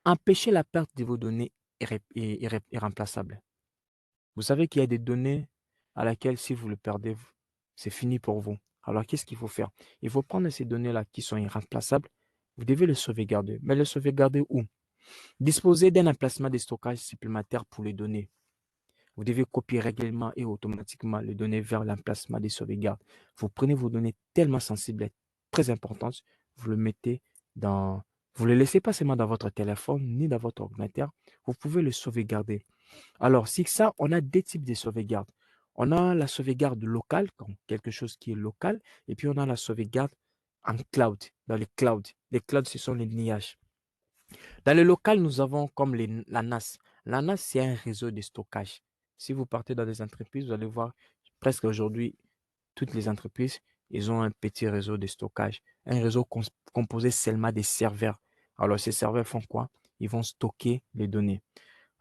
Empêcher la perte de vos données est irremplaçable. Vous savez qu'il y a des données à laquelle si vous le perdez, c'est fini pour vous. Alors, qu'est-ce qu'il faut faire? Il faut prendre ces données-là qui sont irremplaçables. Vous devez les sauvegarder. Mais les sauvegarder où? Disposer d'un emplacement de stockage supplémentaire pour les données. Vous devez copier régulièrement et automatiquement les données vers l'emplacement des sauvegardes. Vous prenez vos données tellement sensibles et très importantes, vous le mettez dans... Vous ne le laissez pas seulement dans votre téléphone ni dans votre ordinateur. Vous pouvez le sauvegarder. Alors, si ça, on a deux types de sauvegardes. On a la sauvegarde locale, comme quelque chose qui est local, et puis on a la sauvegarde en cloud, dans les clouds. Les clouds, ce sont les nuages. Dans le local, nous avons comme la NAS. La NAS, c'est un réseau de stockage. Si vous partez dans des entreprises, vous allez voir presque aujourd'hui, toutes les entreprises, ils ont un petit réseau de stockage. Un réseau composé seulement des serveurs. Alors, ces serveurs font quoi? Ils vont stocker les données.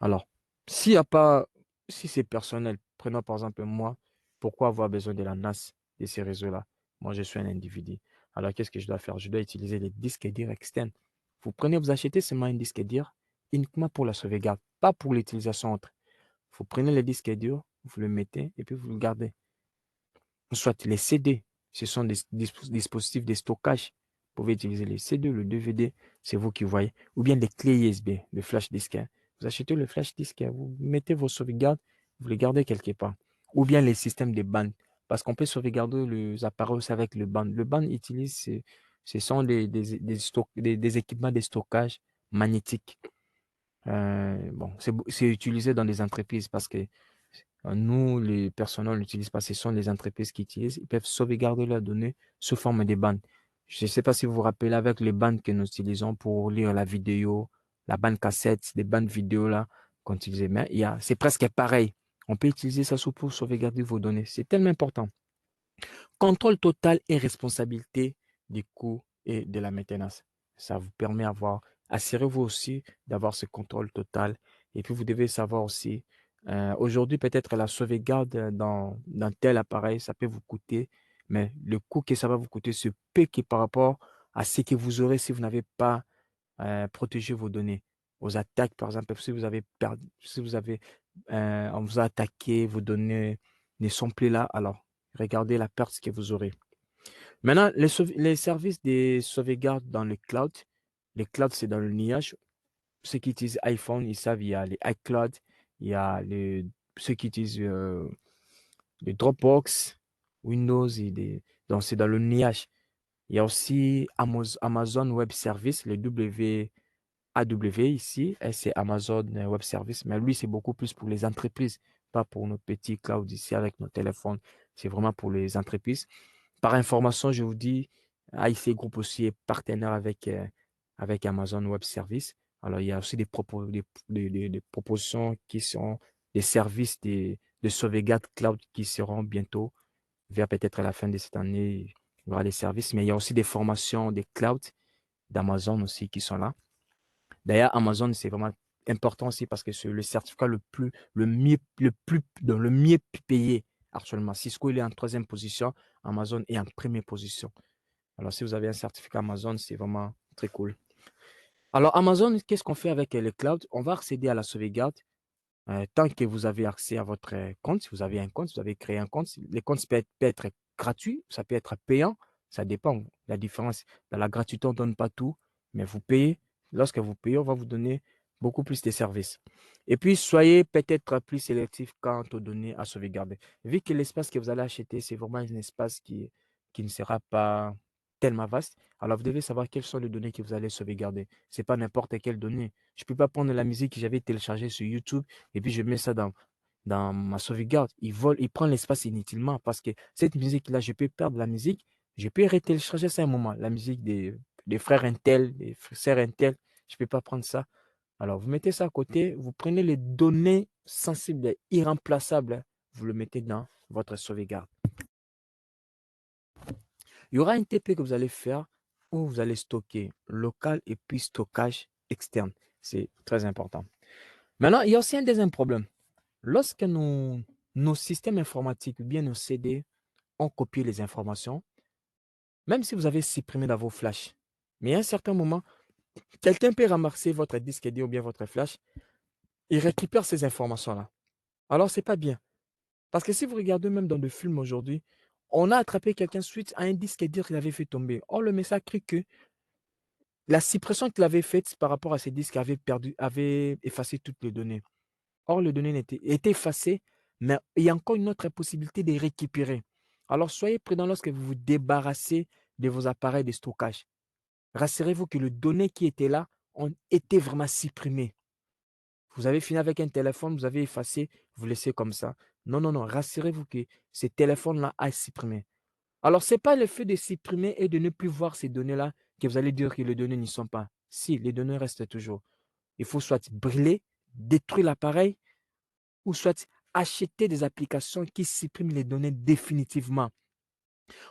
Alors, s'il n'y a pas, si c'est personnel, prenons par exemple moi, pourquoi avoir besoin de la NAS de ces réseaux-là? Moi, je suis un individu. Alors, qu'est-ce que je dois faire? Je dois utiliser les disques durs externes. Vous achetez seulement un disque dur uniquement pour la sauvegarde, pas pour l'utilisation autre. Vous prenez le disque dur, vous le mettez et puis vous le gardez. Soit les CD, ce sont des dispositifs de stockage. Vous pouvez utiliser les CD, le DVD, c'est vous qui voyez. Ou bien les clés USB, le flash disk. Vous achetez le flash disk, vous mettez vos sauvegardes, vous les gardez quelque part. Ou bien les systèmes de bande. Parce qu'on peut sauvegarder les appareils aussi avec le band. Le band utilise, ce sont des équipements de stockage magnétiques. Bon, c'est utilisé dans les entreprises parce que nous, les personnels ne l'utilisent pas. Ce sont les entreprises qui utilisent. Ils peuvent sauvegarder leurs données sous forme de bandes. Je ne sais pas si vous vous rappelez avec les bandes que nous utilisons pour lire la vidéo, la bande cassette, les bandes vidéo là qu'on utilisait. Mais c'est presque pareil. On peut utiliser ça pour sauvegarder vos données. C'est tellement important. Contrôle total et responsabilité des coûts et de la maintenance. Ça vous permet d'avoir, assurez-vous aussi d'avoir ce contrôle total. Et puis, vous devez savoir aussi, aujourd'hui, peut-être la sauvegarde dans tel appareil, ça peut vous coûter mais le coût que ça va vous coûter se pique par rapport à ce que vous aurez si vous n'avez pas protégé vos données aux attaques. Par exemple, si vous avez perdu, si vous avez, on vous a attaqué, vos données ne sont plus là, alors regardez la perte que vous aurez. Maintenant, les services de sauvegarde dans le cloud, les clouds, c'est dans le nuage. Ceux qui utilisent iPhone, ils savent, il y a les iCloud, il y a ceux qui utilisent les Dropbox, Windows, donc c'est dans le nuage. Il y a aussi Amazon Web Service, le WAW ici, et c'est Amazon Web Service, mais lui, c'est beaucoup plus pour les entreprises, pas pour nos petits clouds ici avec nos téléphones. C'est vraiment pour les entreprises. Par information, je vous dis, AIC Group aussi est partenaire avec Amazon Web Service. Alors, il y a aussi des propositions qui sont des services de sauvegarde cloud qui seront bientôt, vers peut-être la fin de cette année, il y aura des services, mais il y a aussi des formations des clouds d'Amazon aussi qui sont là. D'ailleurs, Amazon, c'est vraiment important aussi parce que c'est le certificat le mieux payé actuellement. Cisco, il est en troisième position. Amazon est en première position. Alors, si vous avez un certificat Amazon, c'est vraiment très cool. Alors, Amazon, qu'est-ce qu'on fait avec les clouds? On va accéder à la sauvegarde. Tant que vous avez accès à votre compte, si vous avez un compte, si vous avez créé un compte, les comptes peuvent être gratuits, ça peut être payant, ça dépend. La différence, dans la gratuité, on ne donne pas tout, mais vous payez. Lorsque vous payez, on va vous donner beaucoup plus de services. Et puis, soyez peut-être plus sélectif quant aux données à sauvegarder. Vu que l'espace que vous allez acheter, c'est vraiment un espace qui ne sera pas tellement vaste, alors vous devez savoir quelles sont les données que vous allez sauvegarder. Ce n'est pas n'importe quelle donnée. Je ne peux pas prendre la musique que j'avais téléchargée sur YouTube et puis je mets ça dans ma sauvegarde. Il prend l'espace inutilement parce que cette musique-là, je peux perdre la musique, je peux retélécharger ça un moment. La musique des frères Intel, des sœurs Intel, je ne peux pas prendre ça. Alors, vous mettez ça à côté, vous prenez les données sensibles, irremplaçables, vous le mettez dans votre sauvegarde. Il y aura un TP que vous allez faire où vous allez stocker local et puis stockage externe. C'est très important. Maintenant, il y a aussi un deuxième problème. Lorsque nos systèmes informatiques ou bien nos CD ont copié les informations, même si vous avez supprimé dans vos flashs, mais à un certain moment, quelqu'un peut ramasser votre disque dur ou bien votre flash et récupère ces informations-là. Alors, ce n'est pas bien. Parce que si vous regardez même dans des films aujourd'hui, on a attrapé quelqu'un suite à un disque dur qu'il avait fait tomber. Or, le message crie que la suppression qu'il avait faite par rapport à ces disques avait effacé toutes les données. Or, les données étaient effacées, mais il y a encore une autre possibilité de récupérer. Alors, soyez prudents lorsque vous vous débarrassez de vos appareils de stockage. Rassurez-vous que les données qui étaient là ont été vraiment supprimées. Vous avez fini avec un téléphone, vous avez effacé, vous laissez comme ça. Non, non, non. Rassurez-vous que ce téléphone-là a supprimé. Alors, ce n'est pas le fait de supprimer et de ne plus voir ces données-là que vous allez dire que les données n'y sont pas. Si, les données restent toujours. Il faut soit brûler, détruire l'appareil, ou soit acheter des applications qui suppriment les données définitivement.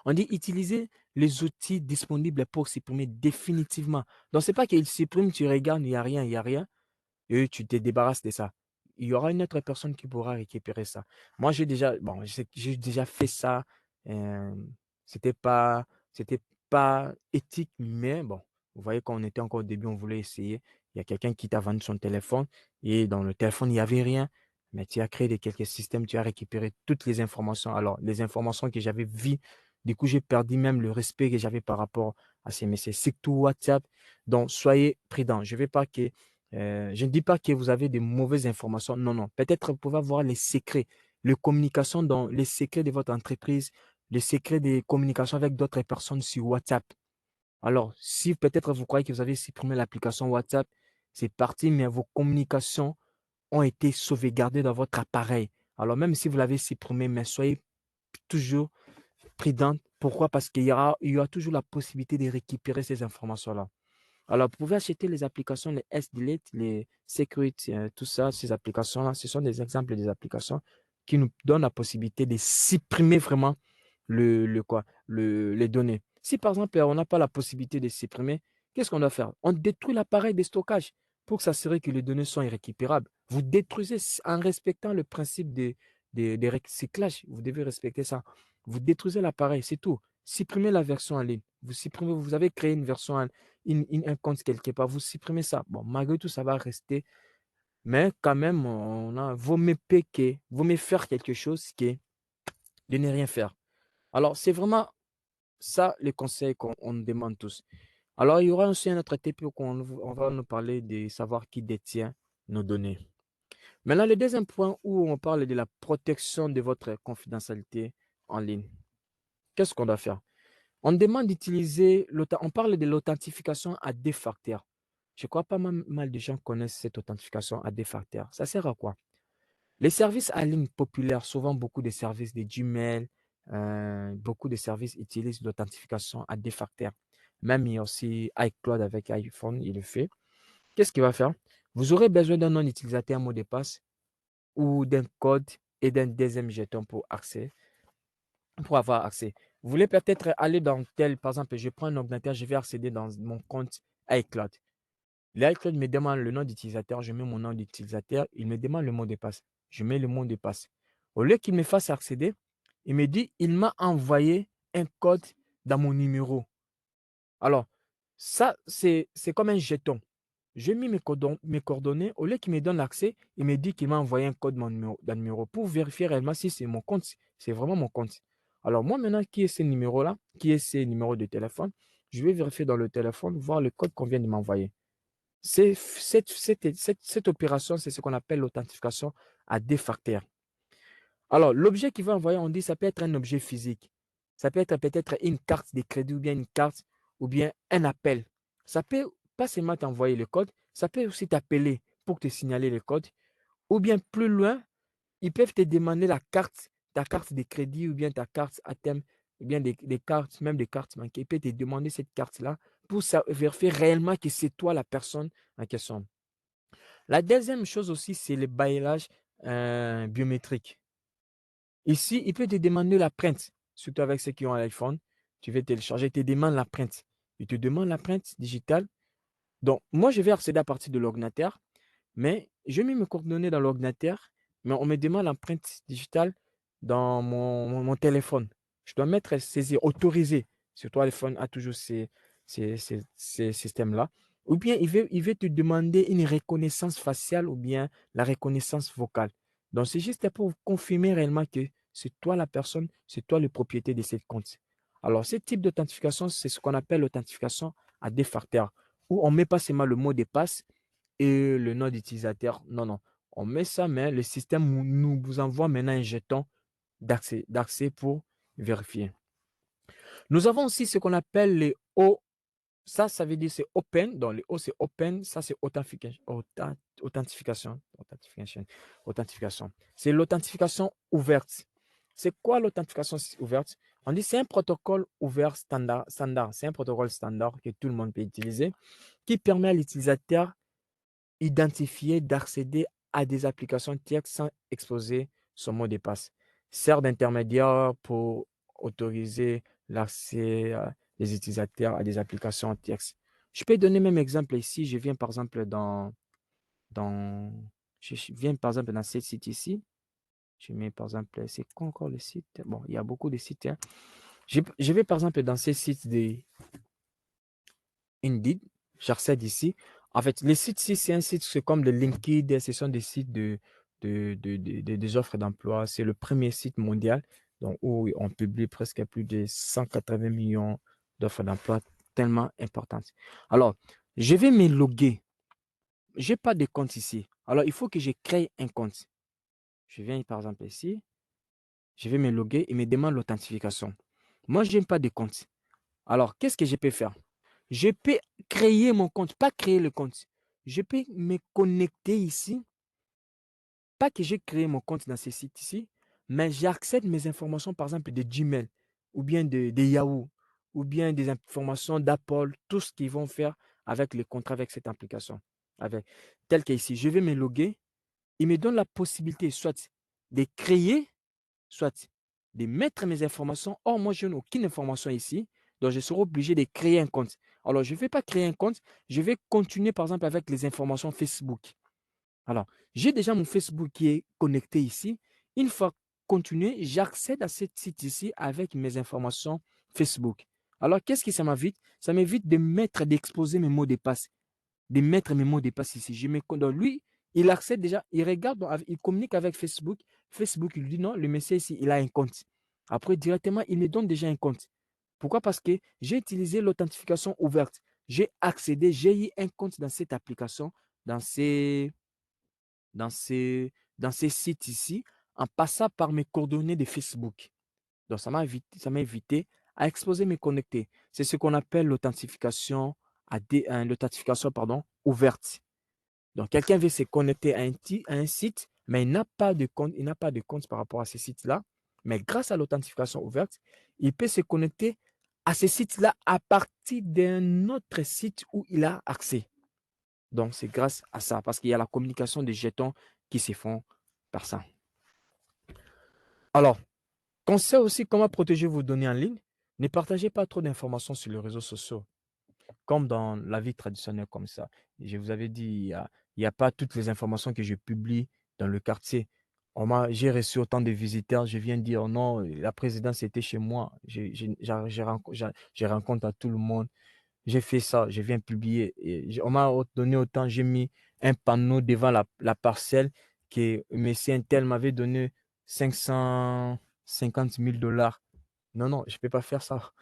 On dit utiliser les outils disponibles pour supprimer définitivement. Donc, ce n'est pas qu'ils suppriment, tu regardes, il n'y a rien, et tu te débarrasses de ça. Il y aura une autre personne qui pourra récupérer ça. Moi, j'ai déjà fait ça. Euh, c'était pas, c'était pas éthique, mais bon, vous voyez, quand on était encore au début, on voulait essayer. Il y a quelqu'un qui t'a vendu son téléphone et dans le téléphone, il n'y avait rien. Mais tu as créé quelques systèmes, tu as récupéré toutes les informations. Alors, les informations que j'avais vues, du coup, j'ai perdu même le respect que j'avais par rapport à ces messages. Surtout WhatsApp. Donc, soyez prudents. Je ne dis pas que vous avez des mauvaises informations. Non, non. Peut-être vous pouvez avoir les secrets, les communications dans les secrets de votre entreprise, les secrets des communications avec d'autres personnes sur WhatsApp. Alors, si peut-être vous croyez que vous avez supprimé l'application WhatsApp, c'est parti, mais vos communications ont été sauvegardées dans votre appareil. Alors, même si vous l'avez supprimé, mais soyez toujours prudent. Pourquoi? Parce qu'il y aura toujours la possibilité de récupérer ces informations-là. Alors, vous pouvez acheter les applications, les S-Delete, les Security, tout ça, ces applications-là, ce sont des exemples des applications qui nous donnent la possibilité de supprimer vraiment les données. Si par exemple, on n'a pas la possibilité de supprimer, qu'est-ce qu'on doit faire? On détruit l'appareil de stockage pour s'assurer que les données sont irrécupérables. Vous détruisez en respectant le principe de recyclage. Vous devez respecter ça. Vous détruisez l'appareil, c'est tout. Supprimez la version en ligne. Vous avez créé une version, un compte quelque part, vous supprimez ça. Bon, malgré tout, ça va rester, mais quand même, vaut mieux péquer, vaut mieux faire quelque chose que de ne rien faire. Alors, c'est vraiment ça le conseil qu'on nous demande tous. Alors, il y aura aussi un autre TP où on va nous parler de savoir qui détient nos données. Maintenant, le deuxième point où on parle de la protection de votre confidentialité en ligne. Qu'est-ce qu'on doit faire? On demande d'utiliser, on parle de l'authentification à deux facteurs. Je crois pas mal de gens connaissent cette authentification à deux facteurs. Ça sert à quoi? Les services en ligne populaires, souvent beaucoup de services de Gmail, beaucoup de services utilisent l'authentification à deux facteurs. Même il y a aussi iCloud avec iPhone, il le fait. Qu'est-ce qu'il va faire? Vous aurez besoin d'un nom d'utilisateur, un mot de passe ou d'un code et d'un deuxième jeton pour avoir accès. Vous voulez peut-être aller dans par exemple, je prends un ordinateur, je vais accéder dans mon compte iCloud. L'iCloud me demande le nom d'utilisateur, je mets mon nom d'utilisateur, il me demande le mot de passe. Je mets le mot de passe. Au lieu qu'il me fasse accéder, il me dit, il m'a envoyé un code dans mon numéro. Alors, ça, c'est comme un jeton. J'ai mis mes coordonnées. Au lieu qu'il me donne l'accès, il me dit qu'il m'a envoyé un code dans le numéro pour vérifier réellement si c'est mon compte, c'est vraiment mon compte. Alors, moi, maintenant, qui est ce numéro-là, qui est ce numéro de téléphone, je vais vérifier dans le téléphone, voir le code qu'on vient de m'envoyer. Cette opération, c'est ce qu'on appelle l'authentification à deux facteurs. Alors, l'objet qu'il va envoyer, on dit, ça peut être un objet physique. Ça peut être peut-être une carte de crédit ou bien une carte ou bien un appel. Ça peut pas seulement t'envoyer le code, ça peut aussi t'appeler pour te signaler le code. Ou bien plus loin, ils peuvent te demander ta carte de crédit ou bien ta carte à thème, ou bien des cartes, même des cartes manquées. Ils peuvent te demander cette carte-là pour vérifier réellement que c'est toi la personne en question. La deuxième chose aussi, c'est le balayage biométrique. Ici, il peut te demander la print, surtout avec ceux qui ont un iPhone. Tu veux télécharger, il te demande la print. Il te demande la print digitale. Donc, moi, je vais accéder à partir de l'ordinateur, mais je mets mes coordonnées dans l'ordinateur, mais on me demande l'empreinte digitale dans mon téléphone. Je dois mettre saisir, autorisé. Sur ton téléphone a toujours ces systèmes-là. Ou bien il veut te demander une reconnaissance faciale ou bien la reconnaissance vocale. Donc, c'est juste pour confirmer réellement que c'est toi la personne, c'est toi le propriétaire de ce compte. Alors, ce type d'authentification, c'est ce qu'on appelle l'authentification à deux facteurs, où on ne met pas seulement le mot de passe, et le nom d'utilisateur. Non, non. On met ça, mais le système nous vous envoie maintenant un jeton d'accès pour vérifier. Nous avons aussi ce qu'on appelle les O. Ça veut dire c'est open. Donc, les O, c'est open. Ça, c'est authentification. Authentification. C'est l'authentification ouverte. C'est quoi l'authentification ouverte? On dit c'est un protocole ouvert standard. C'est un protocole standard que tout le monde peut utiliser qui permet à l'utilisateur identifier, d'accéder à des applications tierces sans exposer son mot de passe. Sert d'intermédiaire pour autoriser l'accès des utilisateurs à des applications tierces. Je peux donner même exemple ici. Je viens par exemple je viens par exemple dans ce site ici. Je mets par exemple, c'est quoi encore le site? Bon, il y a beaucoup de sites, hein. Je vais par exemple dans ce site de Indeed. J'accède ici. En fait, les sites ici, c'est un site, c'est comme le LinkedIn, ce sont des sites des offres d'emploi. C'est le premier site mondial donc, où on publie presque plus de 180 millions d'offres d'emploi, tellement importantes. Alors, je vais me loguer. Je n'ai pas de compte ici. Alors, il faut que je crée un compte. Je viens par exemple ici. Je vais me loguer. Il me demande l'authentification. Moi, je n'ai pas de compte. Alors, qu'est-ce que je peux faire? Je peux créer mon compte, pas créer le compte. Je peux me connecter ici. Pas que j'ai créé mon compte dans ce site ici, mais j'accède mes informations, par exemple, de Gmail, ou bien de Yahoo, ou bien des informations d'Apple, tout ce qu'ils vont faire avec le contrat, avec cette application. Tel qu'ici, je vais me loguer. Il me donne la possibilité soit de créer, soit de mettre mes informations. Or, moi, je n'ai aucune information ici. Donc, je serai obligé de créer un compte. Alors, je ne vais pas créer un compte. Je vais continuer, par exemple, avec les informations Facebook. Alors, j'ai déjà mon Facebook qui est connecté ici. Une fois continuer, j'accède à cette site ici avec mes informations Facebook. Alors, qu'est-ce que ça m'évite? Ça m'évite d'exposer mes mots de passe, de mettre mes mots de passe ici. Donc, lui, il accède déjà, il regarde, il communique avec Facebook. Facebook, il lui dit non, le monsieur ici, il a un compte. Après, directement, il me donne déjà un compte. Pourquoi? Parce que j'ai utilisé l'authentification ouverte. J'ai accédé, j'ai eu un compte dans cette application, dans ces, dans ces, dans ces sites ici, en passant par mes coordonnées de Facebook. Donc, ça m'a évité à exposer mes connectés. C'est ce qu'on appelle l'authentification l'authentification, pardon, ouverte. Donc, quelqu'un veut se connecter à un site, mais il n'a pas de compte, il n'a pas de compte par rapport à ces sites-là. Mais grâce à l'authentification ouverte, il peut se connecter à ces sites-là à partir d'un autre site où il a accès. Donc, c'est grâce à ça, parce qu'il y a la communication des jetons qui se font par ça. Alors, qu'on sait aussi comment protéger vos données en ligne, ne partagez pas trop d'informations sur les réseaux sociaux, comme dans la vie traditionnelle comme ça. Je vous avais dit, il y a pas toutes les informations que je publie dans le quartier. J'ai reçu autant de visiteurs, je viens dire non, la présidence était chez moi, je rencontre à tout le monde. J'ai fait ça, je viens publier. On m'a donné autant, j'ai mis un panneau devant la parcelle que monsieur Intel m'avait donné 550 000 $. Non, non, je ne peux pas faire ça.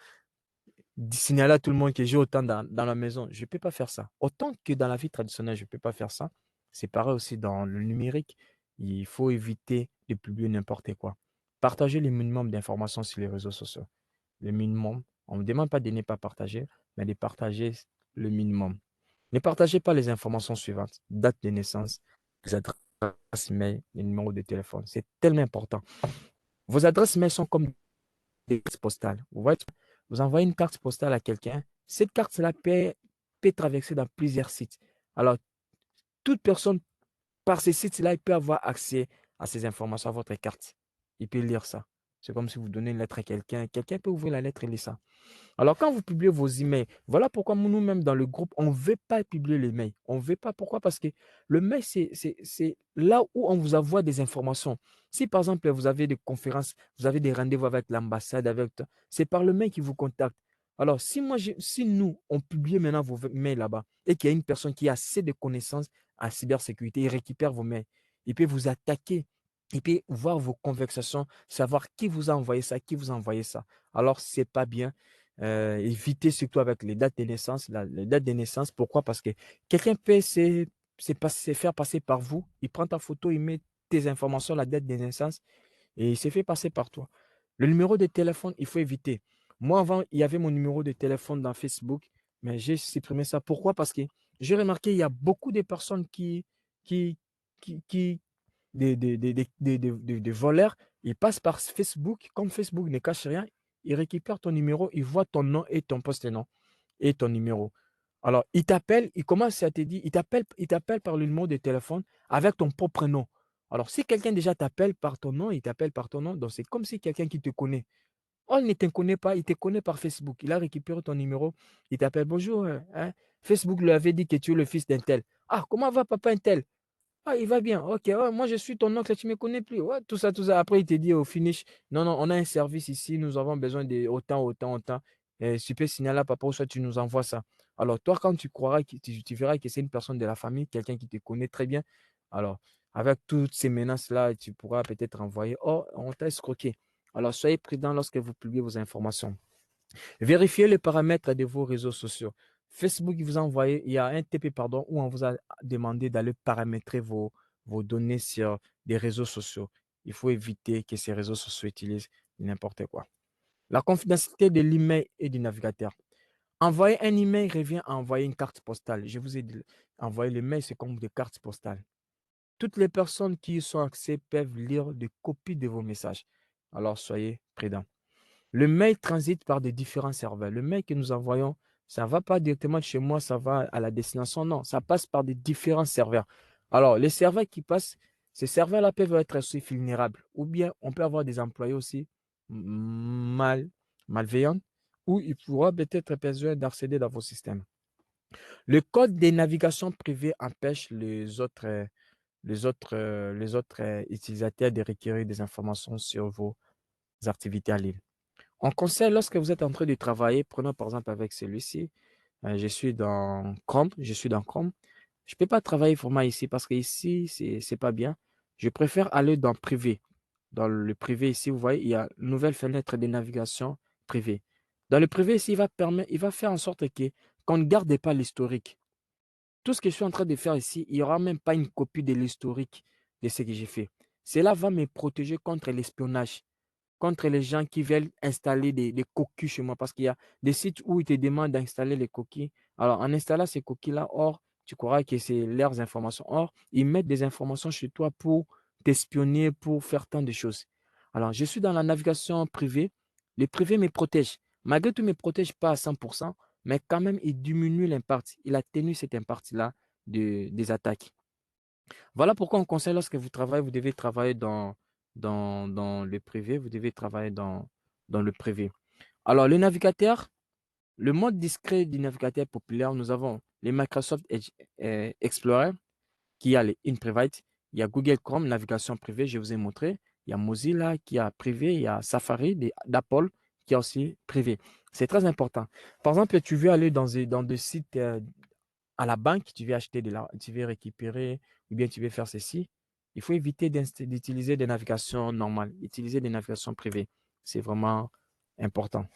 Signaler à tout le monde que j'ai autant dans la maison, je ne peux pas faire ça. Autant que dans la vie traditionnelle, je ne peux pas faire ça. C'est pareil aussi dans le numérique. Il faut éviter de publier n'importe quoi. Partagez le minimum d'informations sur les réseaux sociaux. Le minimum. On ne me demande pas de ne pas partager, mais de partager le minimum. Ne partagez pas les informations suivantes. Date de naissance, les adresses mail, les numéros de téléphone. C'est tellement important. Vos adresses mail sont comme des cartes postales. Vous voyez, vous envoyez une carte postale à quelqu'un. Cette carte-là peut traverser dans plusieurs sites. Alors, toute personne, par ces sites-là, il peut avoir accès à ces informations, à votre carte. Il peut lire ça. C'est comme si vous donnez une lettre à quelqu'un. Quelqu'un peut ouvrir la lettre et lire ça. Alors, quand vous publiez vos emails, voilà pourquoi nous-mêmes dans le groupe, on ne veut pas publier les mails. On ne veut pas. Pourquoi? Parce que le mail, c'est là où on vous envoie des informations. Si par exemple, vous avez des conférences, vous avez des rendez-vous avec l'ambassade, c'est par le mail qui vous contacte. Alors, si nous, on publie maintenant vos mails là-bas et qu'il y a une personne qui a assez de connaissances en cybersécurité, il récupère vos mails. Il peut vous attaquer. Il peut voir vos conversations, savoir qui vous a envoyé ça, qui vous a envoyé ça. Alors, ce n'est pas bien. Éviter surtout avec les dates de naissance. Les dates de naissance, pourquoi? Parce que quelqu'un peut se faire passer par vous. Il prend ta photo, il met tes informations, la date de naissance, et il se fait passer par toi. Le numéro de téléphone, il faut éviter. Moi, avant, il y avait mon numéro de téléphone dans Facebook, mais j'ai supprimé ça. Pourquoi? Parce que j'ai remarqué qu'il y a beaucoup de personnes qui, qui des voleurs, ils passent par Facebook. Comme Facebook ne cache rien, ils récupèrent ton numéro, ils voient ton nom et ton post-nom et ton numéro. Alors, ils t'appellent, ils commencent à te dire, ils t'appellent par le numéro de téléphone avec ton propre nom. Alors, si quelqu'un déjà t'appelle par ton nom, il t'appelle par ton nom, donc c'est comme si quelqu'un qui te connaît. Oh, il ne te connaît pas, il te connaît par Facebook. Il a récupéré ton numéro, il t'appelle, bonjour, hein, Facebook lui avait dit que tu es le fils d'un tel. Ah, comment va papa un tel? Ah, il va bien. Ok, ouais, moi je suis ton oncle, tu ne me connais plus. Ouais, tout ça, tout ça. Après, il te dit au finish, non, non, on a un service ici, nous avons besoin de autant, autant, autant. Tu peux signaler à papa ou soit tu nous envoies ça. Alors, toi, quand tu croiras, tu verras que c'est une personne de la famille, quelqu'un qui te connaît très bien. Alors, avec toutes ces menaces-là, tu pourras peut-être envoyer, oh, on t'a escroqué. Alors, soyez prudent lorsque vous publiez vos informations. Vérifiez les paramètres de vos réseaux sociaux. Facebook, il vous a envoyé, il y a un TP, pardon, où on vous a demandé d'aller paramétrer vos données sur des réseaux sociaux. Il faut éviter que ces réseaux sociaux utilisent n'importe quoi. La confidentialité de l'email et du navigateur. Envoyer un email revient à envoyer une carte postale. Je vous ai dit, envoyer l'email, c'est comme des cartes postales. Toutes les personnes qui y sont accès peuvent lire des copies de vos messages. Alors, soyez prudents. Le mail transite par des différents serveurs. Le mail que nous envoyons, ça ne va pas directement de chez moi, ça va à la destination. Non, ça passe par des différents serveurs. Alors, les serveurs qui passent, ces serveurs-là peuvent être aussi vulnérables. Ou bien, on peut avoir des employés aussi malveillants, où il pourra peut-être besoin d'accéder dans vos systèmes. Le code des navigations privées empêche les autres utilisateurs de requérir des informations sur vos activités en ligne. On conseille, lorsque vous êtes en train de travailler, prenons par exemple avec celui-ci, je suis dans Chrome, Je ne peux pas travailler vraiment ici parce que ici, c'est pas bien. Je préfère aller dans privé. Dans le privé, ici, vous voyez, il y a une nouvelle fenêtre de navigation privée. Dans le privé, ici, il va faire en sorte qu'on ne garde pas l'historique. Tout ce que je suis en train de faire ici, il n'y aura même pas une copie de l'historique de ce que j'ai fait. Cela va me protéger contre l'espionnage, contre les gens qui veulent installer des cookies chez moi, parce qu'il y a des sites où ils te demandent d'installer les cookies. Alors, en installant ces cookies-là, or, tu croiras que c'est leurs informations. Or, ils mettent des informations chez toi pour t'espionner, pour faire tant de choses. Alors, je suis dans la navigation privée. Le privé me protège. Malgré tout, il ne me protège pas à 100%, mais quand même, il diminue l'impact. Il atténue cet impact-là des attaques. Voilà pourquoi on conseille lorsque vous travaillez, vous devez travailler dans le privé, vous devez travailler dans le privé. Alors, le navigateur, le mode discret du navigateur populaire, nous avons les Microsoft Edge, Explorer, qui a les in private, il y a Google Chrome, navigation privée, je vous ai montré, il y a Mozilla qui a privé, il y a Safari d'Apple qui a aussi privé. C'est très important. Par exemple, tu veux aller dans des sites à la banque, tu veux récupérer ou bien tu veux faire ceci, il faut éviter d'utiliser des navigations normales, utiliser des navigations privées. C'est vraiment important.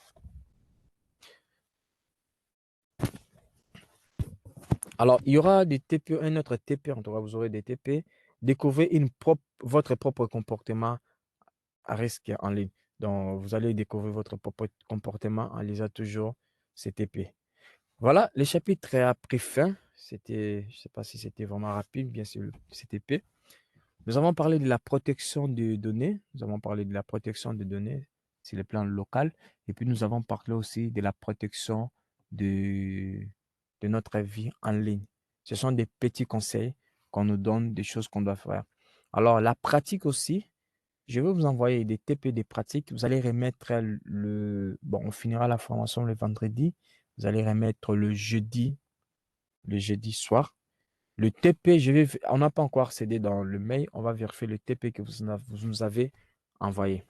Alors, il y aura des TP, un autre TP, en tout cas, vous aurez des TP. Découvrez votre propre comportement à risque en ligne. Donc, vous allez découvrir votre propre comportement en lisant toujours ces TP. Voilà, le chapitre a pris fin. Je ne sais pas si c'était vraiment rapide, bien sûr, ce TP. Nous avons parlé de la protection des données. Nous avons parlé de la protection des données sur le plan local. Et puis, nous avons parlé aussi de la protection de, de notre vie en ligne. Ce sont des petits conseils qu'on nous donne, des choses qu'on doit faire. Alors, la pratique aussi, je vais vous envoyer des TP des pratiques. Vous allez remettre bon, on finira la formation le vendredi. Vous allez remettre le jeudi soir. Le TP, on n'a pas encore accédé dans le mail. On va vérifier le TP que vous nous avez envoyé.